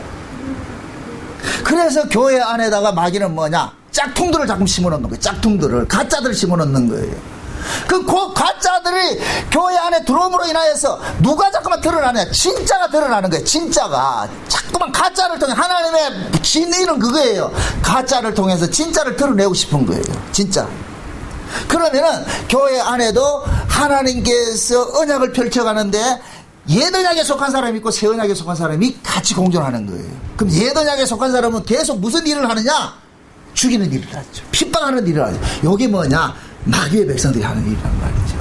그래서 교회 안에다가 마귀는 뭐냐? 짝퉁들을 자꾸 심어놓는 거예요. 짝퉁들을, 가짜들을 심어놓는 거예요. 그 가짜들이 교회 안에 들어옴으로 인하여서 누가 자꾸만 드러나냐? 진짜가 드러나는 거예요. 진짜가 자꾸만 가짜를 통해 하나님의 진리는 그거예요. 가짜를 통해서 진짜를 드러내고 싶은 거예요. 진짜. 그러면은 교회 안에도 하나님께서 언약을 펼쳐가는데 옛 언약에 속한 사람이 있고 새 언약에 속한 사람이 같이 공존하는 거예요. 그럼 옛 언약에 속한 사람은 계속 무슨 일을 하느냐? 죽이는 일을 하죠. 핍박하는 일을 하죠. 이게 뭐냐? 마귀의 백성들이 하는 일이란 말이죠.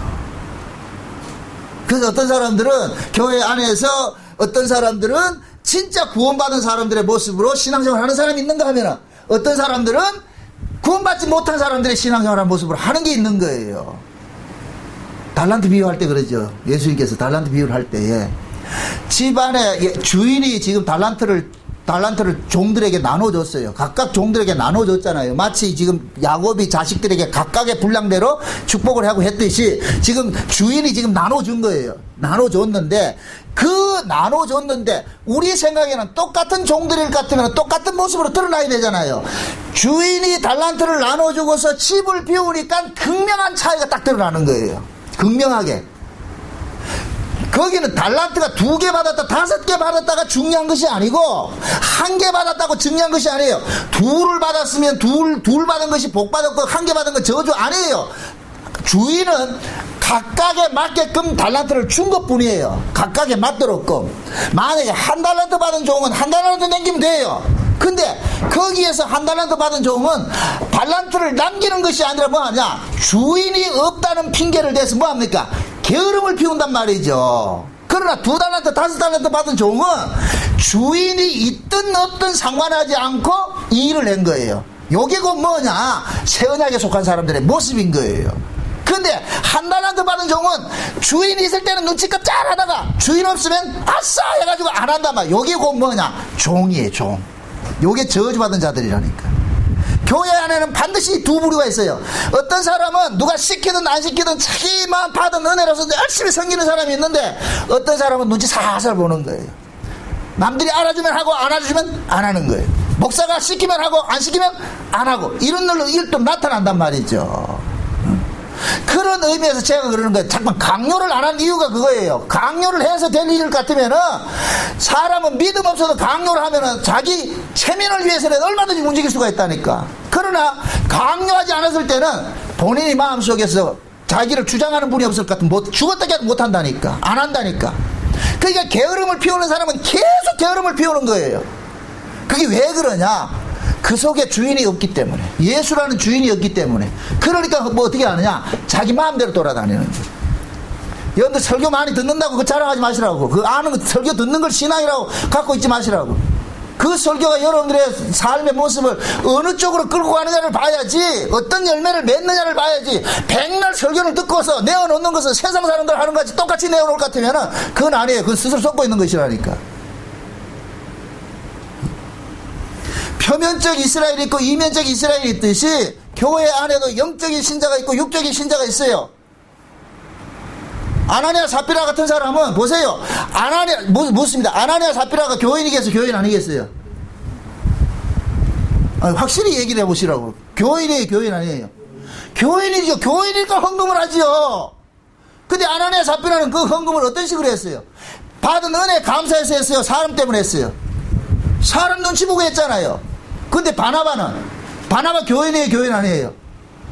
그래서 어떤 사람들은 교회 안에서 어떤 사람들은 진짜 구원받은 사람들의 모습으로 신앙생활 하는 사람이 있는가 하면 어떤 사람들은 구원받지 못한 사람들의 신앙생활 하는 모습으로 하는 게 있는 거예요. 달란트 비유할 때 그러죠. 예수님께서 달란트 비유를 할 때에 집안에 주인이 지금 달란트를 종들에게 나눠줬어요. 각각 종들에게 나눠줬잖아요. 마치 지금 야곱이 자식들에게 각각의 분량대로 축복을 하고 했듯이 지금 주인이 지금 나눠준 거예요. 나눠줬는데 우리 생각에는 똑같은 종들일 것 같으면 똑같은 모습으로 드러나야 되잖아요. 주인이 달란트를 나눠주고서 집을 비우니까 극명한 차이가 딱 드러나는 거예요. 극명하게. 거기는 달란트가 2개 받았다 5개 받았다가 중요한 것이 아니고 1개 받았다고 중요한 것이 아니에요. 2를 받았으면 둘 받은 것이 복 받았고 1개 받은 건 저주 아니에요. 주인은 각각에 맞게끔 달란트를 준 것뿐이에요. 각각에 맞도록끔. 만약에 1달란트 받은 종은 1달란트 남기면 돼요. 근데 거기에서 1달란트 받은 종은 달란트를 남기는 것이 아니라 뭐하냐? 주인이 없다는 핑계를 대서 뭐합니까? 게으름을 피운단 말이죠. 그러나 2달란트 5달란트 받은 종은 주인이 있든 없든 상관하지 않고 이 일을 한 거예요. 요게 곧 뭐냐? 새 언약에 속한 사람들의 모습인 거예요. 근데 한 달란트 받은 종은 주인이 있을 때는 눈치껏 잘 하다가 주인 없으면 아싸 해가지고 안 한단 말이야. 요게 곧 뭐냐? 종이에요, 종. 요게 저주받은 자들이라니까. 교회 안에는 반드시 두 부류가 있어요. 어떤 사람은 누가 시키든 안 시키든 자기만 받은 은혜로서 열심히 섬기는 사람이 있는데, 어떤 사람은 눈치 살살 보는 거예요. 남들이 알아주면 하고 안 알아주면 안 하는 거예요. 목사가 시키면 하고 안 시키면 안 하고, 이런 일도 나타난단 말이죠. 그런 의미에서 제가 그러는 거예요. 잠깐 강요를 안 하는 이유가 그거예요. 강요를 해서 될 일 같으면은, 사람은 믿음 없어도 강요를 하면은 자기 체면을 위해서는 얼마든지 움직일 수가 있다니까. 그러나 강요하지 않았을 때는 본인이 마음속에서 자기를 주장하는 분이 없을 것 같으면 죽었다 깨도 못 한다니까. 안 한다니까. 그러니까 게으름을 피우는 사람은 계속 게으름을 피우는 거예요. 그게 왜 그러냐? 그 속에 주인이 없기 때문에, 예수라는 주인이 없기 때문에. 그러니까 뭐 어떻게 하느냐? 자기 마음대로 돌아다니는 거예요. 여러분들 설교 많이 듣는다고 그 자랑하지 마시라고. 그 아는 거, 설교 듣는 걸 신앙이라고 갖고 있지 마시라고. 그 설교가 여러분들의 삶의 모습을 어느 쪽으로 끌고 가느냐를 봐야지, 어떤 열매를 맺느냐를 봐야지. 백날 설교를 듣고서 내어놓는 것은 세상 사람들 하는 것 같이 똑같이 내어놓을 것 같으면은 그건 아니에요. 그건 스스로 쏟고 있는 것이라니까. 표면적 이스라엘이 있고 이면적 이스라엘이 있듯이 교회 안에도 영적인 신자가 있고 육적인 신자가 있어요. 아나니아 삽비라 같은 사람은 보세요. 묻습니다. 아나니아 삽비라가 교인이겠어요? 교인 아니겠어요? 확실히 얘기를 해보시라고. 교인이에요? 교인 아니에요? 교인이죠. 교인이니까 헌금을 하지요. 근데 아나니아 삽비라는 그 헌금을 어떤 식으로 했어요? 받은 은혜 감사해서 했어요? 사람 때문에 했어요? 사람 눈치 보고 했잖아요. 근데 바나바 교인이에요? 교인 아니에요?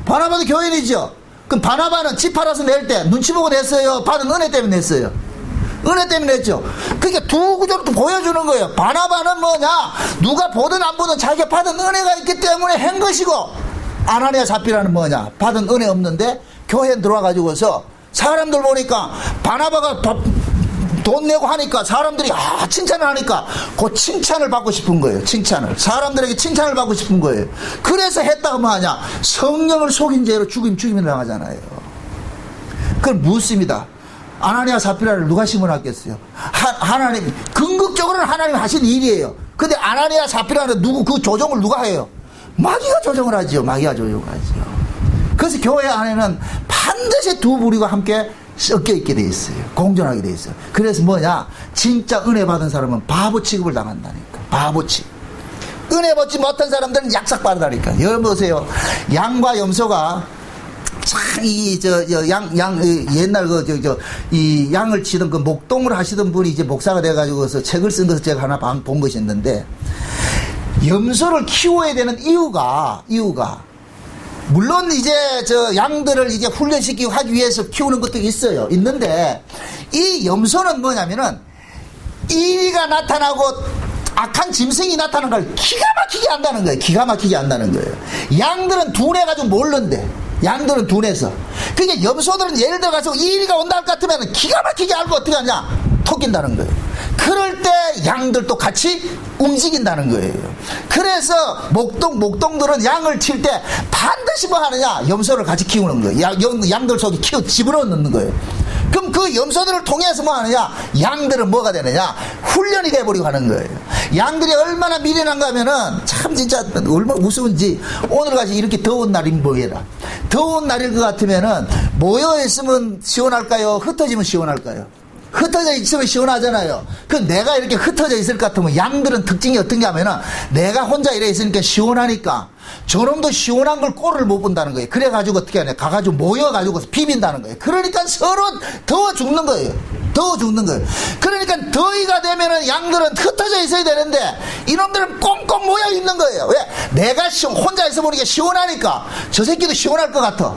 바나바도 교인이죠. 그럼 바나바는 집 팔아서 낼 때 눈치 보고 냈어요? 받은 은혜 때문에 냈어요? 은혜 때문에 냈죠. 그러니까 두 구조를 또 보여주는 거예요. 바나바는 뭐냐? 누가 보든 안 보든 자기가 받은 은혜가 있기 때문에 한 것이고, 아나니아 삽비라는 뭐냐? 받은 은혜 없는데 교회에 들어와가지고서 사람들 보니까 바나바가 돈 내고 하니까 사람들이 칭찬을 하니까 그 칭찬을 받고 싶은 거예요. 칭찬을. 사람들에게 칭찬을 받고 싶은 거예요. 그래서 했다고 뭐 하냐? 성령을 속인 죄로 죽임을 당하잖아요. 그걸 묻습니다. 아나니아 삽비라를 누가 심어놨겠어요? 하나님, 궁극적으로는 하나님 하신 일이에요. 근데 아나니아 삽비라는 그 조정을 누가 해요? 마귀가 조정을 하죠. 마귀가 조정을 하죠. 그래서 교회 안에는 반드시 두 부류가 함께 섞여 있게 돼 있어요. 공존하게 돼 있어요. 그래서 뭐냐? 진짜 은혜 받은 사람은 바보 취급을 당한다니까. 바보 취급. 은혜 받지 못한 사람들은 약삭받으다니까. 여러분 보세요. 양과 염소가 참 옛날 이 양을 치던 그 목동을 하시던 분이 이제 목사가 돼가지고서 책을 쓴 것을 제가 하나 본 것이 있는데, 염소를 키워야 되는 이유가 물론 이제 양들을 이제 훈련시키고 하기 위해서 키우는 것도 있어요. 있는데 이 염소는 뭐냐면은 이리가 나타나고 악한 짐승이 나타나는 걸 기가 막히게 한다는 거예요. 기가 막히게 한다는 거예요. 양들은 둔해가지고 모르는데, 양들은 둔해서. 그러니까 염소들은 예를 들어가서 이리가 온다 할 것 같으면 기가 막히게 알고 어떻게 하냐? 토낀다는 거예요. 그럴 때 양들도 같이 움직인다는 거예요. 그래서 목동들은 양을 칠 때 반드시 뭐 하느냐? 염소를 같이 키우는 거예요. 양들 속에 집어넣어 넣는 거예요. 그럼 그 염소들을 통해서 뭐 하느냐? 양들은 뭐가 되느냐? 훈련이 돼버리고 하는 거예요. 양들이 얼마나 미련한가 하면은 참 진짜 얼마나 우스운지, 오늘같이 이렇게 더운 날이 뭐해라. 더운 날일 것 같으면은 모여있으면 시원할까요? 흩어지면 시원할까요? 흩어져 있으면 시원하잖아요. 그 내가 이렇게 흩어져 있을 것 같으면 양들은 특징이 어떤 게 하면은 내가 혼자 이래 있으니까 시원하니까 저놈도 시원한 걸 꼴을 못 본다는 거예요. 그래가지고 어떻게 하냐? 가가지고 모여가지고 비빈다는 거예요. 그러니까 서로 더워 죽는 거예요. 더워 죽는 거예요. 그러니까 더위가 되면은 양들은 흩어져 있어야 되는데 이놈들은 꽁꽁 모여 있는 거예요. 왜? 내가 혼자 있어 보니까 시원하니까 저 새끼도 시원할 것 같아.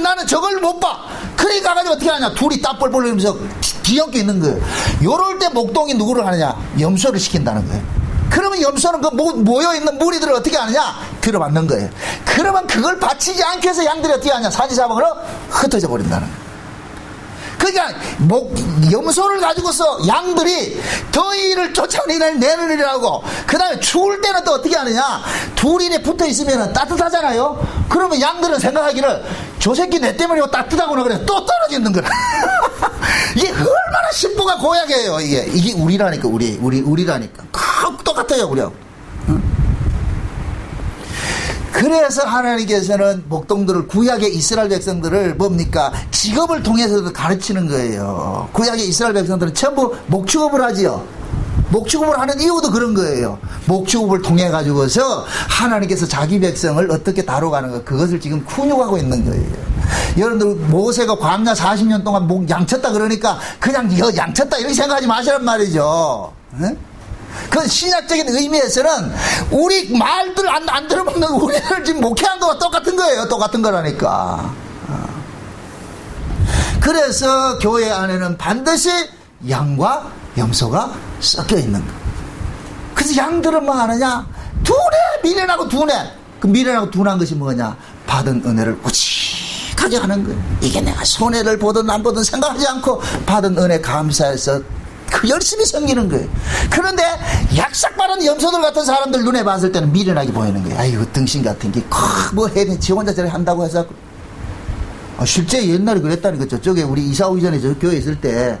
나는 저걸 못 봐. 그러니까 가지고 어떻게 하냐? 둘이 땀 뻘뻘 흘리면서 뒤엉켜 있는 거예요. 요럴 때 목동이 누구를 하느냐? 염소를 시킨다는 거예요. 그러면 염소는 그 모여있는 무리들을 어떻게 하느냐? 들어맞는 거예요. 그러면 그걸 바치지 않기 위해서 양들이 어떻게 하냐? 사지사방으로 흩어져 버린다는 거예요. 그러니까 염소를 가지고서 양들이 더위를 쫓아내느라고 그 다음에 추울 때는 또 어떻게 하느냐, 둘이 붙어 있으면 따뜻하잖아요. 그러면 양들은 생각하기를 저 새끼 내 때문에 따뜻하구나 그래 또 떨어지는 거라. 이게 얼마나 심보가 고약해요. 이게 우리라니까. 우리라니까 똑같아요 우리하고. 그래서 하나님께서는 목동들을, 구약의 이스라엘 백성들을 뭡니까? 직업을 통해서도 가르치는 거예요. 구약의 이스라엘 백성들은 전부 목축업을 하지요. 목축업을 하는 이유도 그런 거예요. 목축업을 통해 가지고서 하나님께서 자기 백성을 어떻게 다뤄가는 거, 그것을 지금 훈육하고 있는 거예요. 여러분들 모세가 광야 40년 동안 목 양쳤다 그러니까 그냥 양쳤다 이렇게 생각하지 마시란 말이죠. 네? 그 신약적인 의미에서는 우리 말들 안 들어먹는 우리를 지금 목회한 거와 똑같은 거예요. 똑같은 거라니까. 그래서 교회 안에는 반드시 양과 염소가 섞여 있는 거. 그래서 양들은 뭐 하느냐? 둔해, 미련하고 둔해. 그 미련하고 둔한 것이 뭐냐? 받은 은혜를 우직하게 하는 거예요. 이게 내가 손해를 보든 안 보든 생각하지 않고 받은 은혜 감사해서 열심히 섬기는 거예요. 그런데 약삭빠른 염소들 같은 사람들 눈에 봤을 때는 미련하게 보이는 거예요. 아이고 등신 같은 게 뭐 해내 지 혼자 저렇게 한다고 해서. 실제 옛날에 그랬다니까. 저쪽에 우리 이사 오기 전에 저 교회 있을 때,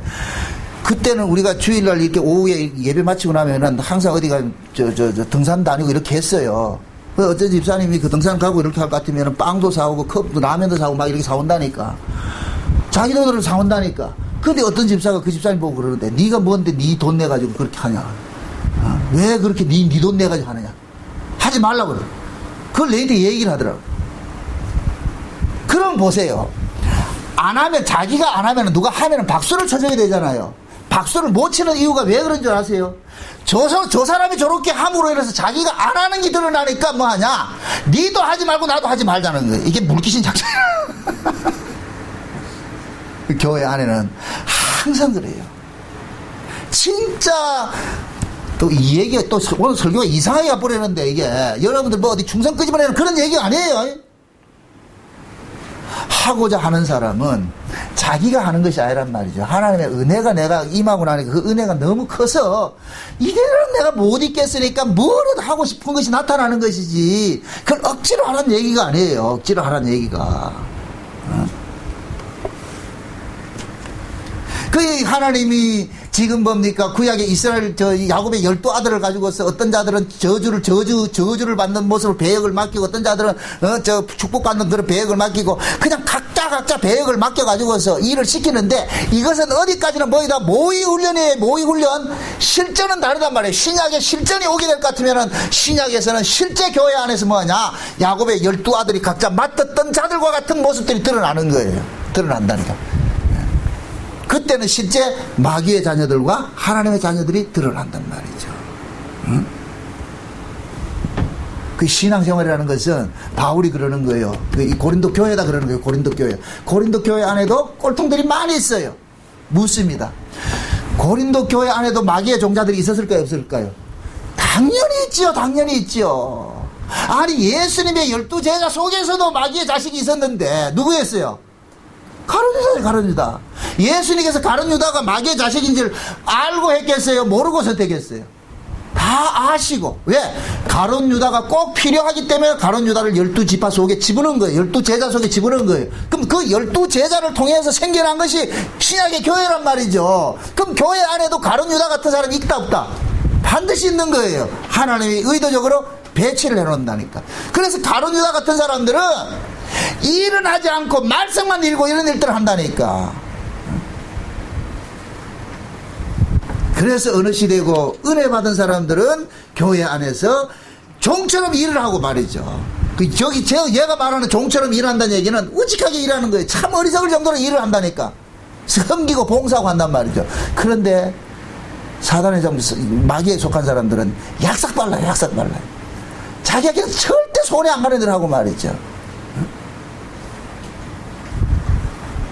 그때는 우리가 주일날 이렇게 오후에 예배 마치고 나면은 항상 어디가 저 등산 다니고 이렇게 했어요. 어떤 집사님이 그 등산 가고 이렇게 할 것 같으면 빵도 사오고 컵도 라면도 사오고 막 이렇게 사온다니까. 자기 돈으로 사온다니까. 근데 어떤 집사가 그 집사님 보고 그러는데, 네가 뭔데 네 돈 내가지고 그렇게 하냐? 왜 그렇게 네 돈 내가지고 하느냐? 하지 말라고 그래. 그걸 내한테 얘기를 하더라고. 그럼 보세요. 안 하면, 자기가 안 하면 누가 하면 박수를 쳐줘야 되잖아요. 박수를 못 치는 이유가 왜 그런 줄 아세요? 저 사람이 저렇게 함으로 인해서 자기가 안 하는 게 드러나니까 뭐 하냐? 니도 하지 말고 나도 하지 말자는 거예요. 이게 물귀신 작전이에요. 교회 안에는 항상 그래요. 진짜 또 이 얘기가 또 오늘 설교가 이상하게 가버리는데, 이게 여러분들 뭐 어디 충성 끄집어내는 그런 얘기가 아니에요. 하고자 하는 사람은 자기가 하는 것이 아니란 말이죠. 하나님의 은혜가 내가 임하고 나니까 그 은혜가 너무 커서 이대로 내가 못 있겠으니까 뭐라도 하고 싶은 것이 나타나는 것이지, 그걸 억지로 하라는 얘기가 아니에요. 억지로 하라는 얘기가. 그 하나님이 지금 뭡니까? 구약의 이스라엘 야곱의 12아들을 가지고서 어떤 자들은 저주를 받는 모습으로 배역을 맡기고, 어떤 자들은 축복받는 그런 배역을 맡기고, 그냥 각자 배역을 맡겨가지고서 일을 시키는데, 이것은 어디까지나 뭐이다? 모의훈련이에요. 모의훈련. 실전은 다르단 말이에요. 신약에 실전이 오게 될 것 같으면은, 신약에서는 실제 교회 안에서 뭐하냐? 야곱의 12아들이 각자 맡았던 자들과 같은 모습들이 드러나는 거예요. 드러난다니까. 그때는 실제 마귀의 자녀들과 하나님의 자녀들이 드러난단 말이죠. 응? 그 신앙생활이라는 것은 바울이 그러는 거예요. 이 고린도 교회다 그러는 거예요. 고린도 교회. 고린도 교회 안에도 꼴통들이 많이 있어요. 묻습니다. 고린도 교회 안에도 마귀의 종자들이 있었을까요? 없을까요? 당연히 있지요. 당연히 있지요. 아니, 예수님의 12제자 속에서도 마귀의 자식이 있었는데 누구였어요? 가룟유다죠. 예수님께서 가룟유다가 마귀의 자식인 줄 알고 했겠어요? 모르고 선택했어요? 다 아시고. 왜? 가룟유다가 꼭 필요하기 때문에 가룟유다를 12지파 속에 집어넣은 거예요. 12제자 속에 집어넣은 거예요. 그럼 그 12제자를 통해서 생겨난 것이 신약의 교회란 말이죠. 그럼 교회 안에도 가룟유다 같은 사람이 있다 없다? 반드시 있는 거예요. 하나님이 의도적으로 배치를 해놓는다니까. 그래서 가룟유다 같은 사람들은 일은 하지 않고 말썽만 일고 이런 일들을 한다니까. 그래서 어느 시대고 은혜 받은 사람들은 교회 안에서 종처럼 일을 하고 말이죠. 얘가 말하는 종처럼 일한다는 얘기는 우직하게 일하는 거예요. 참 어리석을 정도로 일을 한다니까. 섬기고 봉사하고 한단 말이죠. 그런데 사단의 마귀에 속한 사람들은 약삭발라요. 자기에게 절대 손에 안 가는 일을 하고 말이죠.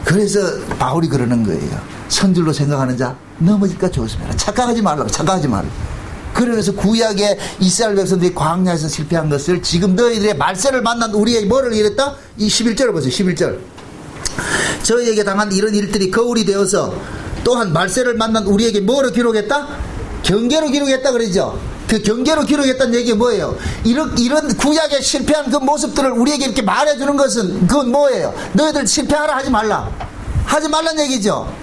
그래서 바울이 그러는 거예요. 선줄로 생각하는 자 넘어질까 조심해라. 착각하지 말라고. 그러면서 구약의 이스라엘 백성들이 광야에서 실패한 것을 지금 너희들의 말세를 만난 우리에게 뭐를 이랬다? 이 11절을 보세요. 11절. 저희에게 당한 이런 일들이 거울이 되어서 또한 말세를 만난 우리에게 뭐로 기록했다? 경계로 기록했다 그러죠. 그 경계로 기록했다는 얘기가 뭐예요? 이런 구약에 실패한 그 모습들을 우리에게 이렇게 말해주는 것은 그건 뭐예요? 너희들 실패하라 하지 말라. 하지 말란 얘기죠.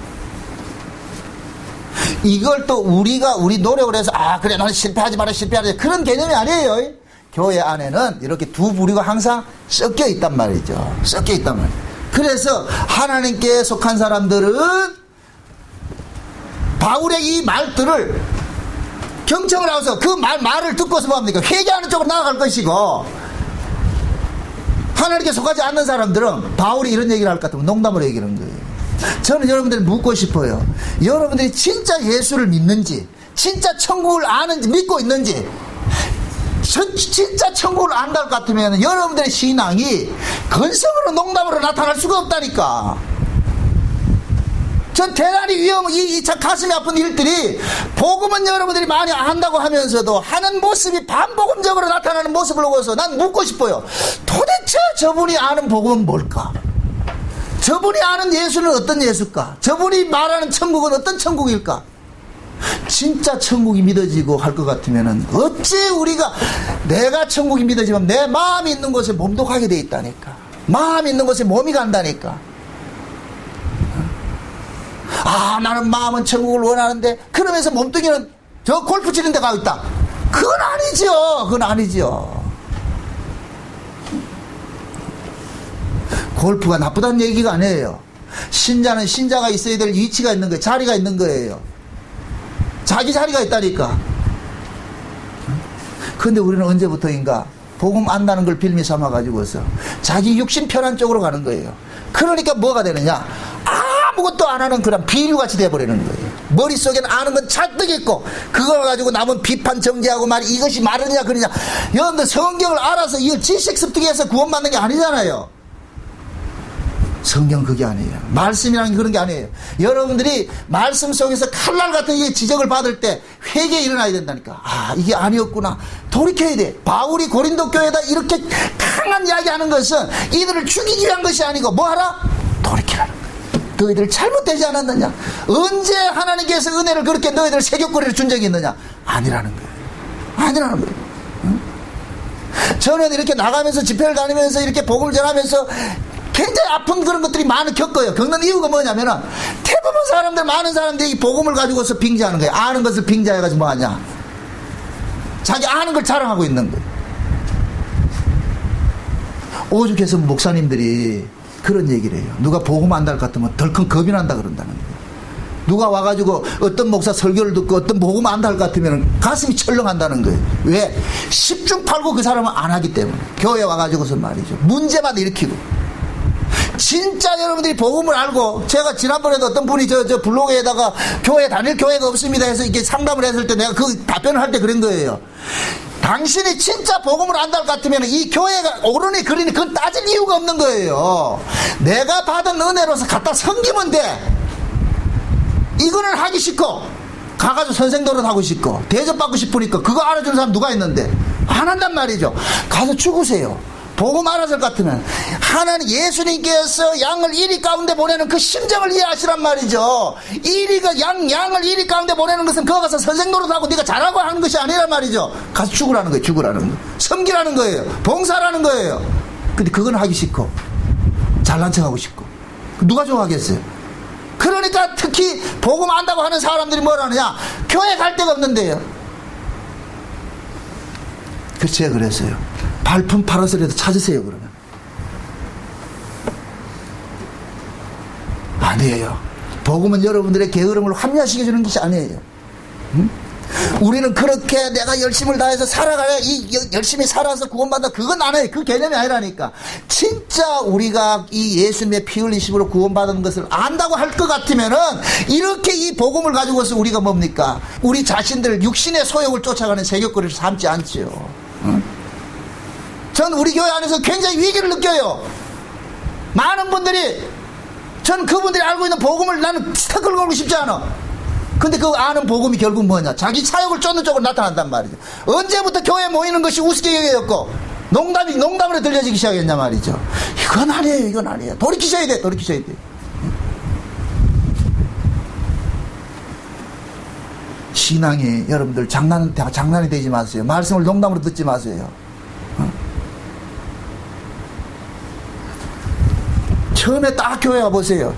이걸 또 우리 노력을 해서 그래 나는 실패하지 마라 실패하라 그런 개념이 아니에요. 교회 안에는 이렇게 두 부류가 항상 섞여 있단 말이죠. 섞여 있단 말이에요. 그래서 하나님께 속한 사람들은 바울의 이 말들을 경청을 하고서 그 말을 듣고서 뭐합니까? 회개하는 쪽으로 나아갈 것이고, 하나님께 속하지 않는 사람들은 바울이 이런 얘기를 할 것 같으면 농담으로 얘기하는 거예요. 저는 여러분들이 묻고 싶어요. 여러분들이 진짜 예수를 믿는지, 진짜 천국을 아는지, 믿고 있는지, 진짜 천국을 안다고 같으면 여러분들의 신앙이 건성으로 농담으로 나타날 수가 없다니까. 전 대단히 참 가슴이 아픈 일들이, 복음은 여러분들이 많이 안다고 하면서도 하는 모습이 반복음적으로 나타나는 모습을 보고서 난 묻고 싶어요. 도대체 저분이 아는 복음은 뭘까? 저분이 아는 예수는 어떤 예수일까? 저분이 말하는 천국은 어떤 천국일까? 진짜 천국이 믿어지고 할 것 같으면은 어째 우리가, 내가 천국이 믿어지면 내 마음이 있는 곳에 몸도 가게 돼 있다니까. 마음이 있는 곳에 몸이 간다니까. 나는 마음은 천국을 원하는데 그러면서 몸뚱이는 저 골프 치는 데 가고 있다. 그건 아니죠. 그건 아니죠. 골프가 나쁘다는 얘기가 아니에요. 신자는 신자가 있어야 될 위치가 있는 거예요. 자리가 있는 거예요. 자기 자리가 있다니까. 그런데 우리는 언제부터인가 복음 안다는 걸 빌미 삼아가지고서 자기 육신 편한 쪽으로 가는 거예요. 그러니까 뭐가 되느냐, 아무것도 안 하는 그런 비류같이 돼버리는 거예요. 머릿속에는 아는 건 잔뜩 있고 그걸 가지고 남은 비판 정죄하고 말이 이것이 말이냐 그러냐. 여러분들 성경을 알아서 이걸 지식 습득해서 구원받는 게 아니잖아요. 성경은 그게 아니에요. 말씀이라는 게 그런 게 아니에요. 여러분들이 말씀 속에서 칼날 같은 이 지적을 받을 때 회개에 일어나야 된다니까. 이게 아니었구나. 돌이켜야 돼. 바울이 고린도 교회에다 이렇게 강한 이야기하는 것은 이들을 죽이기 위한 것이 아니고 뭐하라? 돌이키라는 거예요. 너희들 잘못되지 않았느냐? 언제 하나님께서 은혜를 그렇게 너희들 세격거리를 준 적이 있느냐? 아니라는 거예요. 아니라는 거예요. 응? 저는 이렇게 나가면서 집회를 다니면서 이렇게 복음을 전하면서 굉장히 아픈 그런 것들이 많이 겪어요. 겪는 이유가 뭐냐면은 대부분 사람들, 많은 사람들이 이 복음을 가지고서 빙자하는 거예요. 아는 것을 빙자해가지고 뭐하냐? 자기 아는 걸 자랑하고 있는 거예요. 오죽해서 목사님들이 그런 얘기를 해요. 누가 복음 안다 할 것 같으면 덜큰 겁이 난다 그런다는 거예요. 누가 와가지고 어떤 목사 설교를 듣고 어떤 복음 안다 할 것 같으면 가슴이 철렁한다는 거예요. 왜? 10중 8구 그 사람은 안 하기 때문에. 교회에 와가지고서 말이죠. 문제만 일으키고. 진짜 여러분들이 복음을 알고, 제가 지난번에도 어떤 분이 저 블로그에다가 교회 다닐 교회가 없습니다 해서 이렇게 상담을 했을 때 내가 그 답변을 할 때 그런 거예요. 당신이 진짜 복음을 안다 할 것 같으면 이 교회가 옳으니 그러니 그건 따질 이유가 없는 거예요. 내가 받은 은혜로서 갖다 섬기면 돼. 이거는 하기 싫고 가가지고 선생 노릇하고 싶고 대접받고 싶으니까 그거 알아주는 사람 누가 있는데 안 한단 말이죠. 가서 죽으세요. 복음 알았을 것 같으면. 하나님 예수님께서 양을 이리 가운데 보내는 그 심정을 이해하시란 말이죠. 양을 이리 가운데 보내는 것은 거기 가서 선생 노릇하고 네가 잘하고 하는 것이 아니란 말이죠. 가서 죽으라는 거예요. 죽으라는 거예요. 섬기라는 거예요. 봉사라는 거예요. 근데 그건 하기 싫고 잘난 척하고 싶고 누가 좋아하겠어요? 그러니까 특히 복음 안다고 하는 사람들이 뭐라느냐, 교회 갈 데가 없는데요. 그렇죠. 그랬어요. 발품 팔아서라도 찾으세요. 그러면 아니에요. 복음은 여러분들의 게으름을 합리화시켜주는 것이 아니에요. 응? 우리는 그렇게 내가 열심을 다해서 살아가야 열심히 살아서 구원받는다, 그건 아니에요. 그 개념이 아니라니까. 진짜 우리가 이 예수님의 피 흘리심으로 구원받은 것을 안다고 할 것 같으면은 이렇게 이 복음을 가지고서 우리가 뭡니까, 우리 자신들 육신의 소욕을 쫓아가는 세격거리를 삼지 않지요. 응? 전 우리 교회 안에서 굉장히 위기를 느껴요. 많은 분들이, 전 그분들이 알고 있는 복음을 나는 스타크를 걸고 싶지 않아. 근데 그 아는 복음이 결국 뭐냐, 자기 사욕을 쫓는 쪽으로 나타난단 말이죠. 언제부터 교회에 모이는 것이 우습게 여겼고 농담으로 들려지기 시작했냐 말이죠. 이건 아니에요. 이건 아니에요. 돌이키셔야 돼. 돌이키셔야 돼. 신앙이 여러분들 장난이 되지 마세요. 말씀을 농담으로 듣지 마세요. 처음에 딱 교회 와보세요.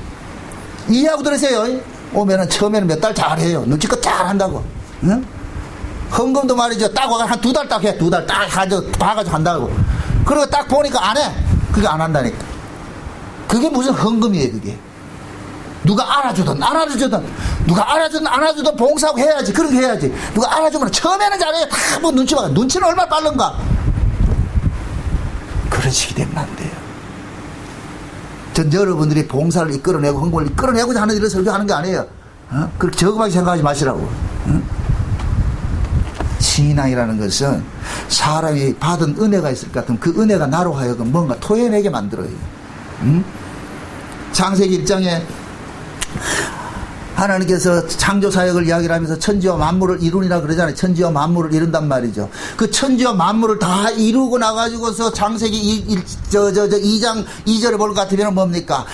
이해하고 들으세요. 오면은 처음에는 몇 달 잘해요. 눈치껏 잘한다고. 응? 헌금도 말이죠. 딱 와가 한 2달 딱 해. 2달 딱 봐가지고 한다고. 그리고 딱 보니까 안 해. 그게 안 한다니까. 그게 무슨 헌금이에요, 그게. 누가 알아주든 안 알아주든, 누가 알아주든 안 알아주든 봉사하고 해야지. 그렇게 해야지. 누가 알아주면 처음에는 잘해요. 다 뭐 눈치 봐. 눈치는 얼마나 빠른가. 그런 식이 되면 안 돼요. 전 여러분들이 봉사를 이끌어내고 헌금을 이끌어내고자 하는 일을 설교하는 게 아니에요. 그렇게 저급하게 생각하지 마시라고. 신앙이라는 것은 사람이 받은 은혜가 있을 것 같으면 그 은혜가 나로 하여금 뭔가 토해내게 만들어요. 창세기 1장에 하나님께서 창조사역을 이야기를 하면서 천지와 만물을 이루니라 그러잖아요. 천지와 만물을 이룬단 말이죠. 그 천지와 만물을 다 이루고 나가지고서 창세기 2장 2절에 볼 것 같으면 뭡니까?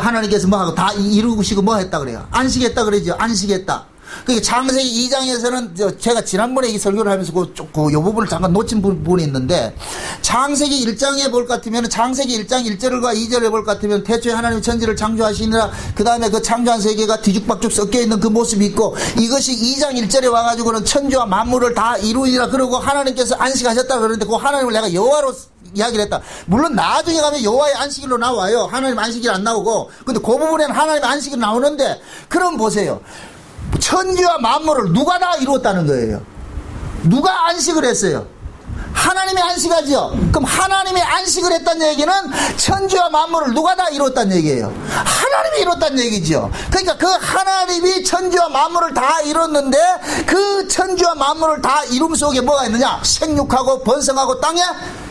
하나님께서 뭐하고 다 이루시고 뭐 했다 그래요? 안식했다 그러죠. 안식했다. 그게 창세기 2장에서는 제가 지난번에 이 설교를 하면서 요 부분을 잠깐 놓친 부분이 있는데, 창세기 1장에 볼 것 같으면 창세기 1장 1절과 2절에 볼 것 같으면 태초에 하나님 천지를 창조하시니라, 그 다음에 그 창조한 세계가 뒤죽박죽 섞여 있는 그 모습이 있고, 이것이 2장 1절에 와가지고는 천지와 만물을 다 이루니라 그러고 하나님께서 안식하셨다 그러는데, 그 하나님을 내가 여호와로 이야기를 했다. 물론 나중에 가면 여호와의 안식일로 나와요. 하나님 안식일 안 나오고. 근데 그 부분에는 하나님 안식일 나오는데, 그럼 보세요. 천지와 만물을 누가 다 이루었다는 거예요. 누가 안식을 했어요? 하나님이 안식하죠. 그럼 하나님이 안식을 했다는 얘기는 천지와 만물을 누가 다 이뤘다는 얘기예요. 하나님이 이뤘다는 얘기죠. 그러니까 그 하나님이 천지와 만물을 다 이뤘는데, 그 천지와 만물을 다 이룸 속에 뭐가 있느냐? 생육하고 번성하고 땅에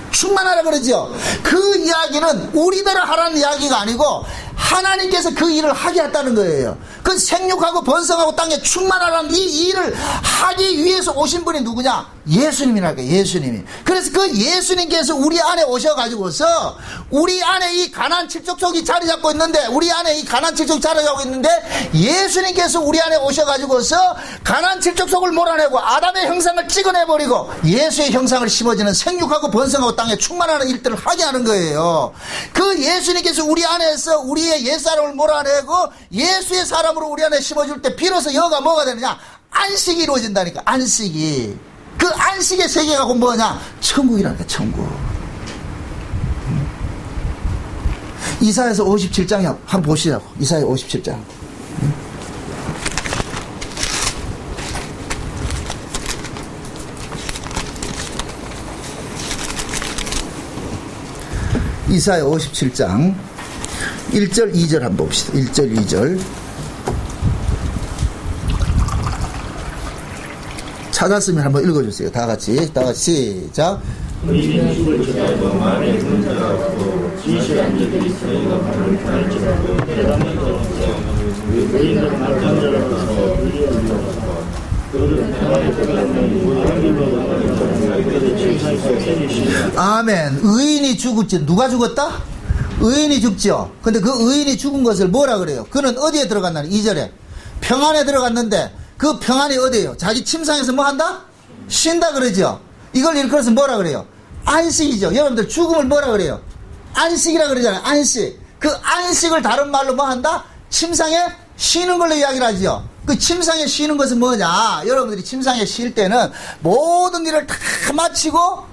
충만하라 그러죠. 그 이야기는 우리대로 하라는 이야기가 아니고 하나님께서 그 일을 하게 했다는 거예요. 그 생육하고 번성하고 땅에 충만하라는 이 일을 하기 위해서 오신 분이 누구냐? 예수님이랄까, 예수님이. 그래서 그 예수님께서 우리 안에 오셔가지고서 우리 안에 이 가난 칠족속이 자리 잡고 있는데, 우리 안에 이 가난 칠족이 자리 잡고 있는데, 예수님께서 우리 안에 오셔가지고서 가난 칠족속을 몰아내고 아담의 형상을 찍어내버리고 예수의 형상을 심어지는 생육하고 번성하고 땅에 충만하는 일들을 하게 하는 거예요. 그 예수님께서 우리 안에서 우리의 옛사람을 몰아내고 예수의 사람으로 우리 안에 심어줄 때 비로소 여가 뭐가 되느냐? 안식이 이루어진다니까. 안식이. 그 안식의 세계가 뭐냐? 천국이라니까. 천국. 이사야서 57장에 한번 보시라고. 이사야 57장. 이사야 57장 1절 2절 한번 봅시다. 1절 2절 찾았으면 한번 읽어주세요. 다 같이 시작. 의인은 죽을 줄 알고 마음에 문제가 없고 진실한 자들이 저희가 발을 갈지라도 대담하여서 의인은 남자로서 의리하여서 그들은 평안에 들어가면 무한길로 그들의 칭찬과 생이시니. 아멘. 의인이 죽을지. 누가 죽었다? 의인이 죽죠. 근데 그 의인이 죽은 것을 뭐라 그래요? 그는 어디에 들어갔나니? 2절에 평안에 들어갔는데, 그 평안이 어디예요? 자기 침상에서 뭐 한다? 쉰다 그러죠. 이걸 일컬어서 뭐라 그래요? 안식이죠. 여러분들 죽음을 뭐라 그래요? 안식이라 그러잖아요. 안식. 그 안식을 다른 말로 뭐 한다? 침상에 쉬는 걸로 이야기를 하죠. 그 침상에 쉬는 것은 뭐냐? 여러분들이 침상에 쉴 때는 모든 일을 다 마치고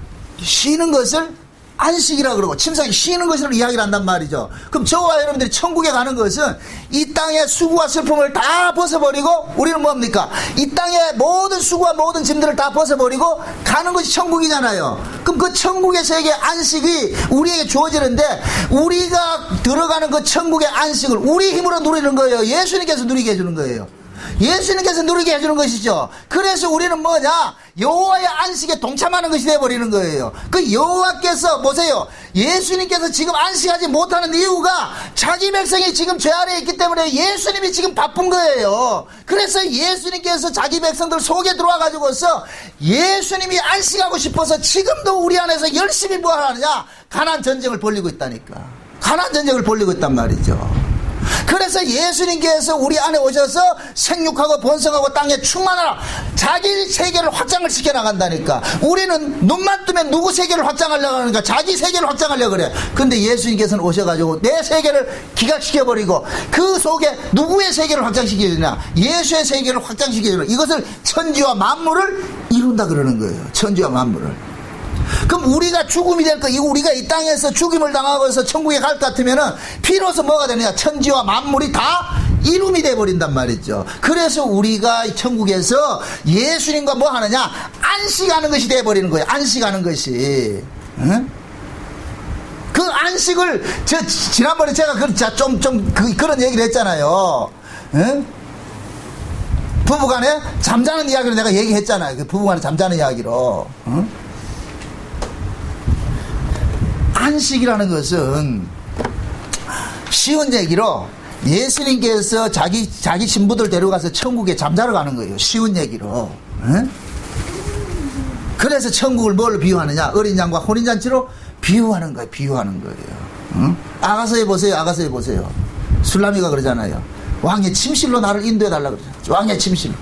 쉬는 것을 안식이라 그러고 침상에 쉬는 것으로 이야기를 한단 말이죠. 그럼 저와 여러분들이 천국에 가는 것은 이 땅의 수고와 슬픔을 다 벗어버리고, 우리는 뭡니까? 이 땅의 모든 수고와 모든 짐들을 다 벗어버리고 가는 것이 천국이잖아요. 그럼 그 천국의 세계 안식이 우리에게 주어지는데, 우리가 들어가는 그 천국의 안식을 우리 힘으로 누리는 거예요? 예수님께서 누리게 해주는 거예요? 예수님께서 누리게 해주는 것이죠. 그래서 우리는 뭐냐? 여호와의 안식에 동참하는 것이 되어버리는 거예요. 그 여호와께서 보세요. 예수님께서 지금 안식하지 못하는 이유가 자기 백성이 지금 죄 아래에 있기 때문에 예수님이 지금 바쁜 거예요. 그래서 예수님께서 자기 백성들 속에 들어와 가지고서 예수님이 안식하고 싶어서 지금도 우리 안에서 열심히 뭐 하느냐? 가난 전쟁을 벌이고 있다니까. 가난 전쟁을 벌이고 있단 말이죠. 그래서 예수님께서 우리 안에 오셔서 생육하고 번성하고 땅에 충만하라. 자기 세계를 확장을 시켜나간다니까. 우리는 눈만 뜨면 누구 세계를 확장하려고 하니까 자기 세계를 확장하려고 그래. 근데 예수님께서는 오셔가지고 내 세계를 기각시켜버리고 그 속에 누구의 세계를 확장시키느냐? 예수의 세계를 확장시키느냐. 이것을 천지와 만물을 이룬다 그러는 거예요. 천지와 만물을. 그럼 우리가 죽음이 될 거, 이거 우리가 이 땅에서 죽임을 당하고서 천국에 갈 것 같으면은 비로소 뭐가 되느냐? 천지와 만물이 다 이룸이 돼버린단 말이죠. 그래서 우리가 천국에서 예수님과 뭐 하느냐? 안식하는 것이 돼버리는 거예요. 안식하는 것이. 응? 그 안식을, 지난번에 제가 그런 얘기를 했잖아요. 응? 부부간에 잠자는 이야기를 내가 얘기했잖아요. 그 부부간에 잠자는 이야기로. 응? 안식이라는 것은 쉬운 얘기로 예수님께서 자기 신부들 데려가서 천국에 잠자러 가는 거예요. 쉬운 얘기로. 응? 그래서 천국을 뭘로 비유하느냐? 어린 양과 혼인잔치로 비유하는 거예요. 비유하는 거예요. 응? 아가서에 보세요. 아가서에 보세요. 술라미가 그러잖아요. 왕의 침실로 나를 인도해 달라고 그러죠. 왕의 침실.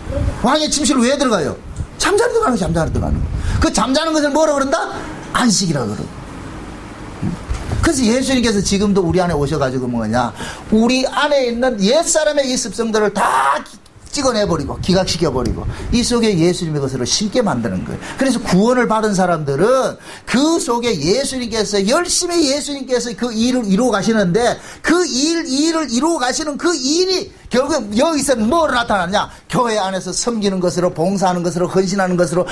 왕의 침실로 왜 들어가요? 잠자러 들어가는 거예요. 잠자러 들어가는 거예요. 그 잠자는 것을 뭐라고 그런다? 안식이라고 그러고. 그래서 예수님께서 지금도 우리 안에 오셔가지고 뭐냐, 우리 안에 있는 옛사람의 이 습성들을 다 찍어내버리고 기각시켜버리고 이 속에 예수님의 것으로 심게 만드는 거예요. 그래서 구원을 받은 사람들은 그 속에 예수님께서 열심히 예수님께서 그 일을 이루어 가시는데 그 일을 이루어 가시는 그 일이 결국 여기서 뭐로 나타나냐? 교회 안에서 섬기는 것으로, 봉사하는 것으로, 헌신하는 것으로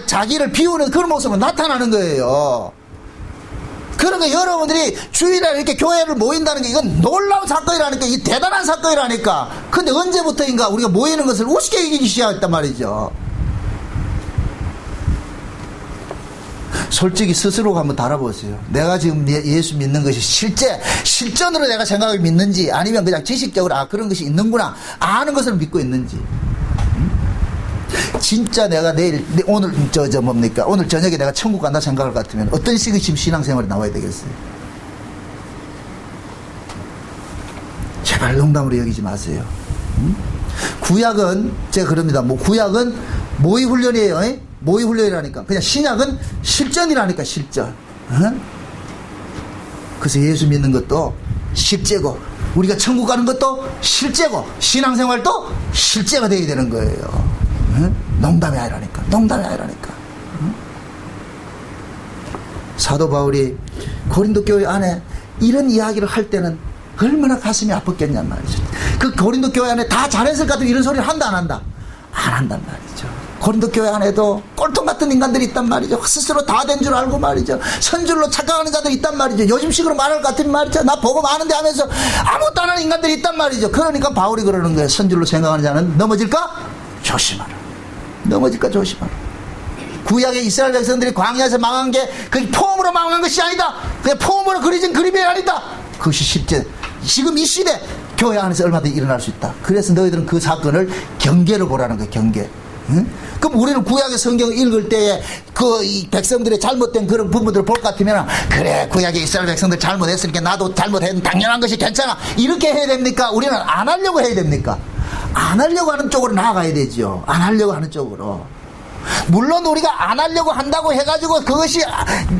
자기를 비우는 그런 모습으로 나타나는 거예요. 그러니까 여러분들이 주일에 이렇게 교회를 모인다는 게 이건 놀라운 사건이라니까, 이 대단한 사건이라니까. 근데 언제부터인가 우리가 모이는 것을 우습게 여기기 시작했단 말이죠. 솔직히 스스로 한번 달아보세요. 내가 지금 예수 믿는 것이 실전으로 내가 생각을 믿는지, 아니면 그냥 지식적으로 그런 것이 있는구나 아는 것을 믿고 있는지. 진짜 내가 오늘 뭡니까? 오늘 저녁에 내가 천국 간다 생각할 것 같으면 어떤 식의 지금 신앙생활이 나와야 되겠어요? 제발 농담으로 여기지 마세요. 구약은 제가 그럽니다. 구약은 모의 훈련이에요. 모의 훈련이라니까. 그냥 신약은 실전이라니까, 실전. 그래서 예수 믿는 것도 실제고, 우리가 천국 가는 것도 실제고, 신앙생활도 실제가 되어야 되는 거예요. 농담이 아니라니까. 농담이 아니라니까. 사도 바울이 고린도 교회 안에 이런 이야기를 할 때는 얼마나 가슴이 아팠겠냔 말이죠. 그 고린도 교회 안에 다 잘했을 것 같으면 이런 소리를 한다 안 한다? 안 한단 말이죠. 고린도 교회 안에도 꼴통 같은 인간들이 있단 말이죠. 스스로 다 된 줄 알고 말이죠. 선줄로 착각하는 자들이 있단 말이죠. 요즘식으로 말할 것 같으면 말이죠. 나 보고 마는데 하면서 아무것도 안 하는 인간들이 있단 말이죠. 그러니까 바울이 그러는 거예요. 선줄로 생각하는 자는 넘어질까? 조심하라. 넘어질까? 조심하라. 구약의 이스라엘 백성들이 광야에서 망한 게 그 폼으로 망한 것이 아니다. 그냥 폼으로 그려진 그림이 아니다. 그것이 실제 지금 이 시대 교회 안에서 얼마든지 일어날 수 있다. 그래서 너희들은 그 사건을 경계로 보라는 거예요. 경계. 응? 그럼 우리는 구약의 성경을 읽을 때에 이 백성들의 잘못된 그런 부분들을 볼 것 같으면, 그래 구약의 이스라엘 백성들 잘못했으니까 나도 잘못했는 당연한 것이 괜찮아, 이렇게 해야 됩니까? 우리는 안 하려고 해야 됩니까? 안 하려고 하는 쪽으로 나아가야 되죠. 안 하려고 하는 쪽으로. 물론 우리가 안 하려고 한다고 해가지고 그것이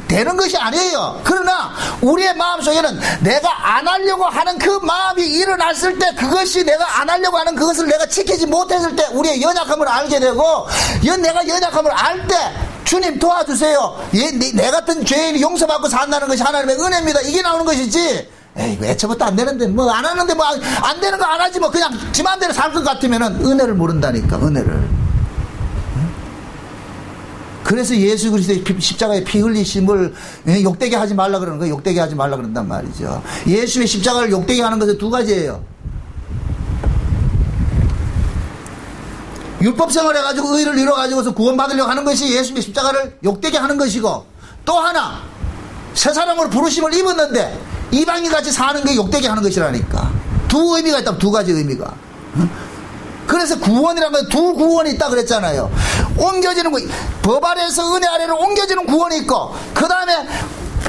되는 것이 아니에요. 그러나 우리의 마음속에는 내가 안 하려고 하는 그 마음이 일어났을 때, 그것이 내가 안 하려고 하는 그것을 내가 지키지 못했을 때 우리의 연약함을 알게 되고, 내가 연약함을 알 때 주님 도와주세요, 내 같은 죄인이 용서받고 산다는 것이 하나님의 은혜입니다, 이게 나오는 것이지, 에이 애초부터 안 되는데 안 하는데 안 되는 거 안 하지 그냥 지 마음대로 살 것 같으면은 은혜를 모른다니까, 은혜를. 그래서 예수 그리스도의 십자가에 피 흘리심을 욕되게 하지 말라 그러는 거예요. 욕되게 하지 말라 그런단 말이죠. 예수의 십자가를 욕되게 하는 것은 두 가지예요. 율법생활 해가지고 의를 이뤄가지고서 구원받으려고 하는 것이 예수의 십자가를 욕되게 하는 것이고, 또 하나 새 사람으로 부르심을 입었는데 이방인같이 사는 게 욕되게 하는 것이라니까. 두 의미가 있다. 두 가지 의미가. 그래서 구원이라는 건 두 구원이 있다 그랬잖아요. 옮겨지는 거, 법 아래에서 은혜 아래로 옮겨지는 구원이 있고, 그 다음에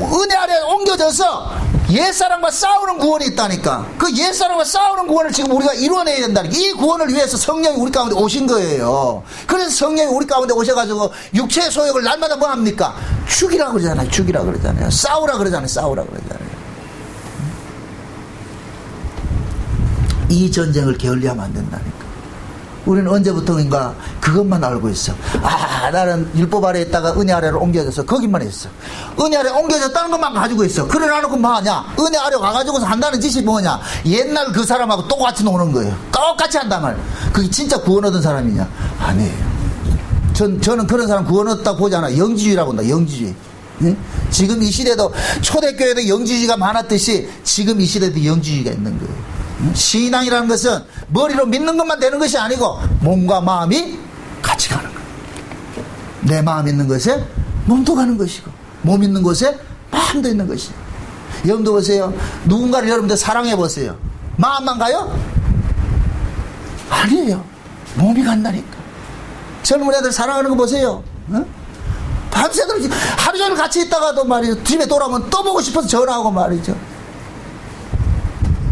은혜 아래에 옮겨져서 옛사람과 싸우는 구원이 있다니까. 그 옛사람과 싸우는 구원을 지금 우리가 이루어내야 된다니까. 이 구원을 위해서 성령이 우리 가운데 오신 거예요. 그래서 성령이 우리 가운데 오셔가지고 육체의 소욕을 날마다 뭐 합니까? 죽이라 그러잖아요. 죽이라 그러잖아요. 싸우라 그러잖아요. 싸우라 그러잖아요. 이 전쟁을 게을리하면 안 된다니까. 우리는 언제부터인가 그것만 알고 있어. 아, 나는 율법 아래에 있다가 은혜 아래로 옮겨져서 거기만 있어. 은혜 아래 옮겨졌다는 것만 가지고 있어. 그래 놔놓고 뭐 하냐? 은혜 아래 와가지고서 한다는 짓이 뭐냐? 옛날 그 사람하고 똑같이 노는 거예요. 똑같이 한단 말이야. 그게 진짜 구원 얻은 사람이냐? 아니에요. 저는 그런 사람 구원 얻었다고 보지 않아. 영지주의라고 한다. 영지주의. 응? 지금 이 시대도 초대교회도 영지주의가 많았듯이 지금 이 시대도 영지주의가 있는 거예요. 신앙이라는 것은 머리로 믿는 것만 되는 것이 아니고 몸과 마음이 같이 가는 거예요. 내 마음 있는 곳에 몸도 가는 것이고 몸 있는 곳에 마음도 있는 것이에요. 여러분도 보세요. 누군가를 여러분들 사랑해 보세요. 마음만 가요? 아니에요. 몸이 간다니까. 젊은 애들 사랑하는 거 보세요. 어? 밤새도록 하루 종일 같이 있다가도 말이죠. 집에 돌아오면 또 보고 싶어서 전화하고 말이죠.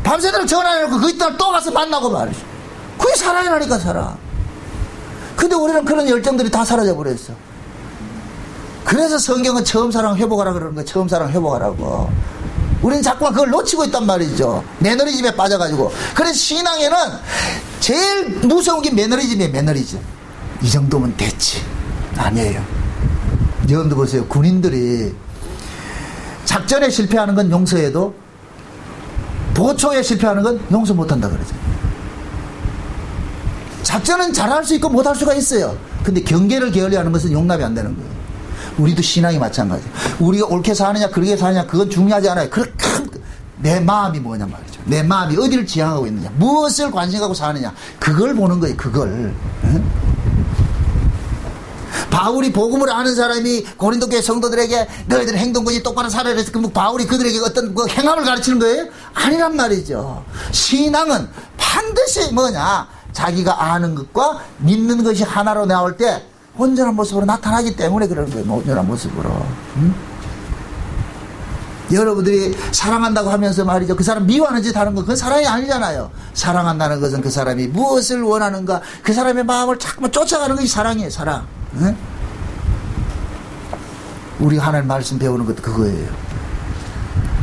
밤새도록 전화해놓고 그 이튿날 또 가서 만나고 말이죠. 그게 사랑이라니까 사랑. 근데 우리는 그런 열정들이 다 사라져버렸어. 그래서 성경은 처음 사랑 회복하라 그러는 거야. 처음 사랑 회복하라고. 우리는 자꾸만 그걸 놓치고 있단 말이죠. 매너리즘에 빠져가지고. 그래서 신앙에는 제일 무서운 게 매너리즘이에요. 매너리즘. 이 정도면 됐지. 아니에요. 여러분들 보세요. 군인들이 작전에 실패하는 건 용서해도 보초에 실패하는 건 용서 못한다 그러죠. 작전은 잘할 수 있고 못할 수가 있어요. 근데 경계를 게을리하는 것은 용납이 안 되는 거예요. 우리도 신앙이 마찬가지예요. 우리가 옳게 사느냐 그렇게 사느냐 그건 중요하지 않아요. 내 마음이 뭐냐 말이죠. 내 마음이 어디를 지향하고 있느냐, 무엇을 관심하고 사느냐, 그걸 보는 거예요. 그걸. 응? 바울이 복음을 아는 사람이 고린도 교회 성도들에게 너희들 행동권이 똑바로 살아야 해서 그럼 바울이 그들에게 어떤 그 행함을 가르치는 거예요? 아니란 말이죠. 신앙은 반드시 뭐냐, 자기가 아는 것과 믿는 것이 하나로 나올 때 온전한 모습으로 나타나기 때문에 그러는 거예요. 온전한 모습으로. 응? 여러분들이 사랑한다고 하면서 말이죠, 그 사람 미워하는 짓 하는 건 그건 사랑이 아니잖아요. 사랑한다는 것은 그 사람이 무엇을 원하는가, 그 사람의 마음을 자꾸만 쫓아가는 것이 사랑이에요. 사랑. 응? 우리 하나님 말씀 배우는 것도 그거예요.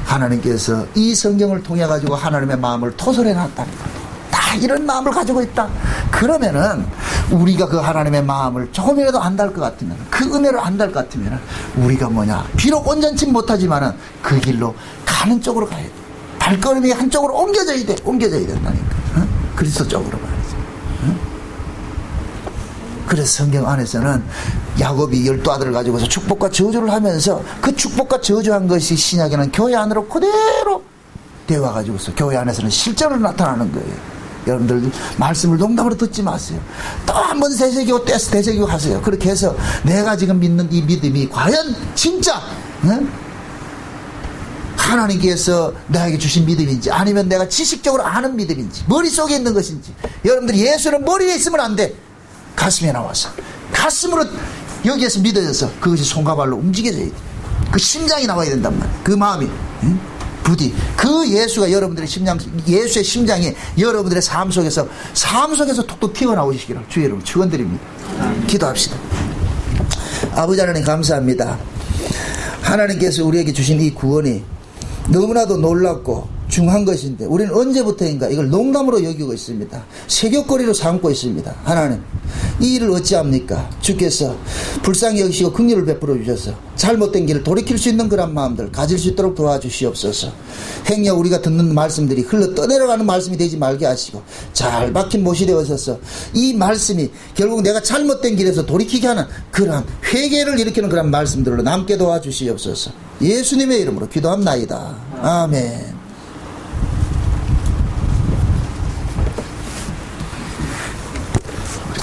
하나님께서 이 성경을 통해 가지고 하나님의 마음을 토설해 놨다는 거예요. 다 이런 마음을 가지고 있다. 그러면은 우리가 그 하나님의 마음을 조금이라도 안달 것 같으면, 그 은혜를 안달 것 같으면 우리가 뭐냐, 비록 온전치 못하지만은 그 길로 가는 쪽으로 가야 돼. 발걸음이 한쪽으로 옮겨져야 돼. 옮겨져야 된다니까. 응? 그리스도 쪽으로 말이죠. 응? 그래서 성경 안에서는 야곱이 12아들을 가지고서 축복과 저주를 하면서 그 축복과 저주한 것이 신약에는 교회 안으로 그대로 되어 가지고서 교회 안에서는 실제로 나타나는 거예요. 여러분들 말씀을 농담으로 듣지 마세요. 또 한 번 되새기고 떼서 되새기고 하세요. 그렇게 해서 내가 지금 믿는 이 믿음이 과연 진짜 하나님께서 나에게 주신 믿음인지, 아니면 내가 지식적으로 아는 믿음인지, 머릿속에 있는 것인지. 여러분들이 예수는 머리에 있으면 안 돼. 가슴에 나와서 가슴으로 여기에서 믿어져서 그것이 손과 발로 움직여져야 돼. 그 심장이 나와야 된단 말이야. 그 마음이 부디 그 예수가 여러분들의 심장, 예수의 심장이 여러분들의 삶 속에서 톡톡 튀어나오시기를 주의 이름으로 축원드립니다. 기도합시다. 아버지 하나님 감사합니다. 하나님께서 우리에게 주신 이 구원이 너무나도 놀랍고 중요한 것인데 우리는 언제부터인가 이걸 농담으로 여기고 있습니다. 세교거리로 삼고 있습니다. 하나님, 이 일을 어찌합니까? 주께서 불쌍히 여기시고 긍휼을 베풀어 주셔서 잘못된 길을 돌이킬 수 있는 그런 마음들 가질 수 있도록 도와주시옵소서. 행여 우리가 듣는 말씀들이 흘러 떠내려가는 말씀이 되지 말게 하시고 잘 박힌 못이 되어서서 이 말씀이 결국 내가 잘못된 길에서 돌이키게 하는 그러한 회개를 일으키는 그런 말씀들로 남게 도와주시옵소서. 예수님의 이름으로 기도합나이다. 아멘.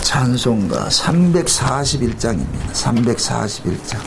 찬송가 341장입니다. 341장.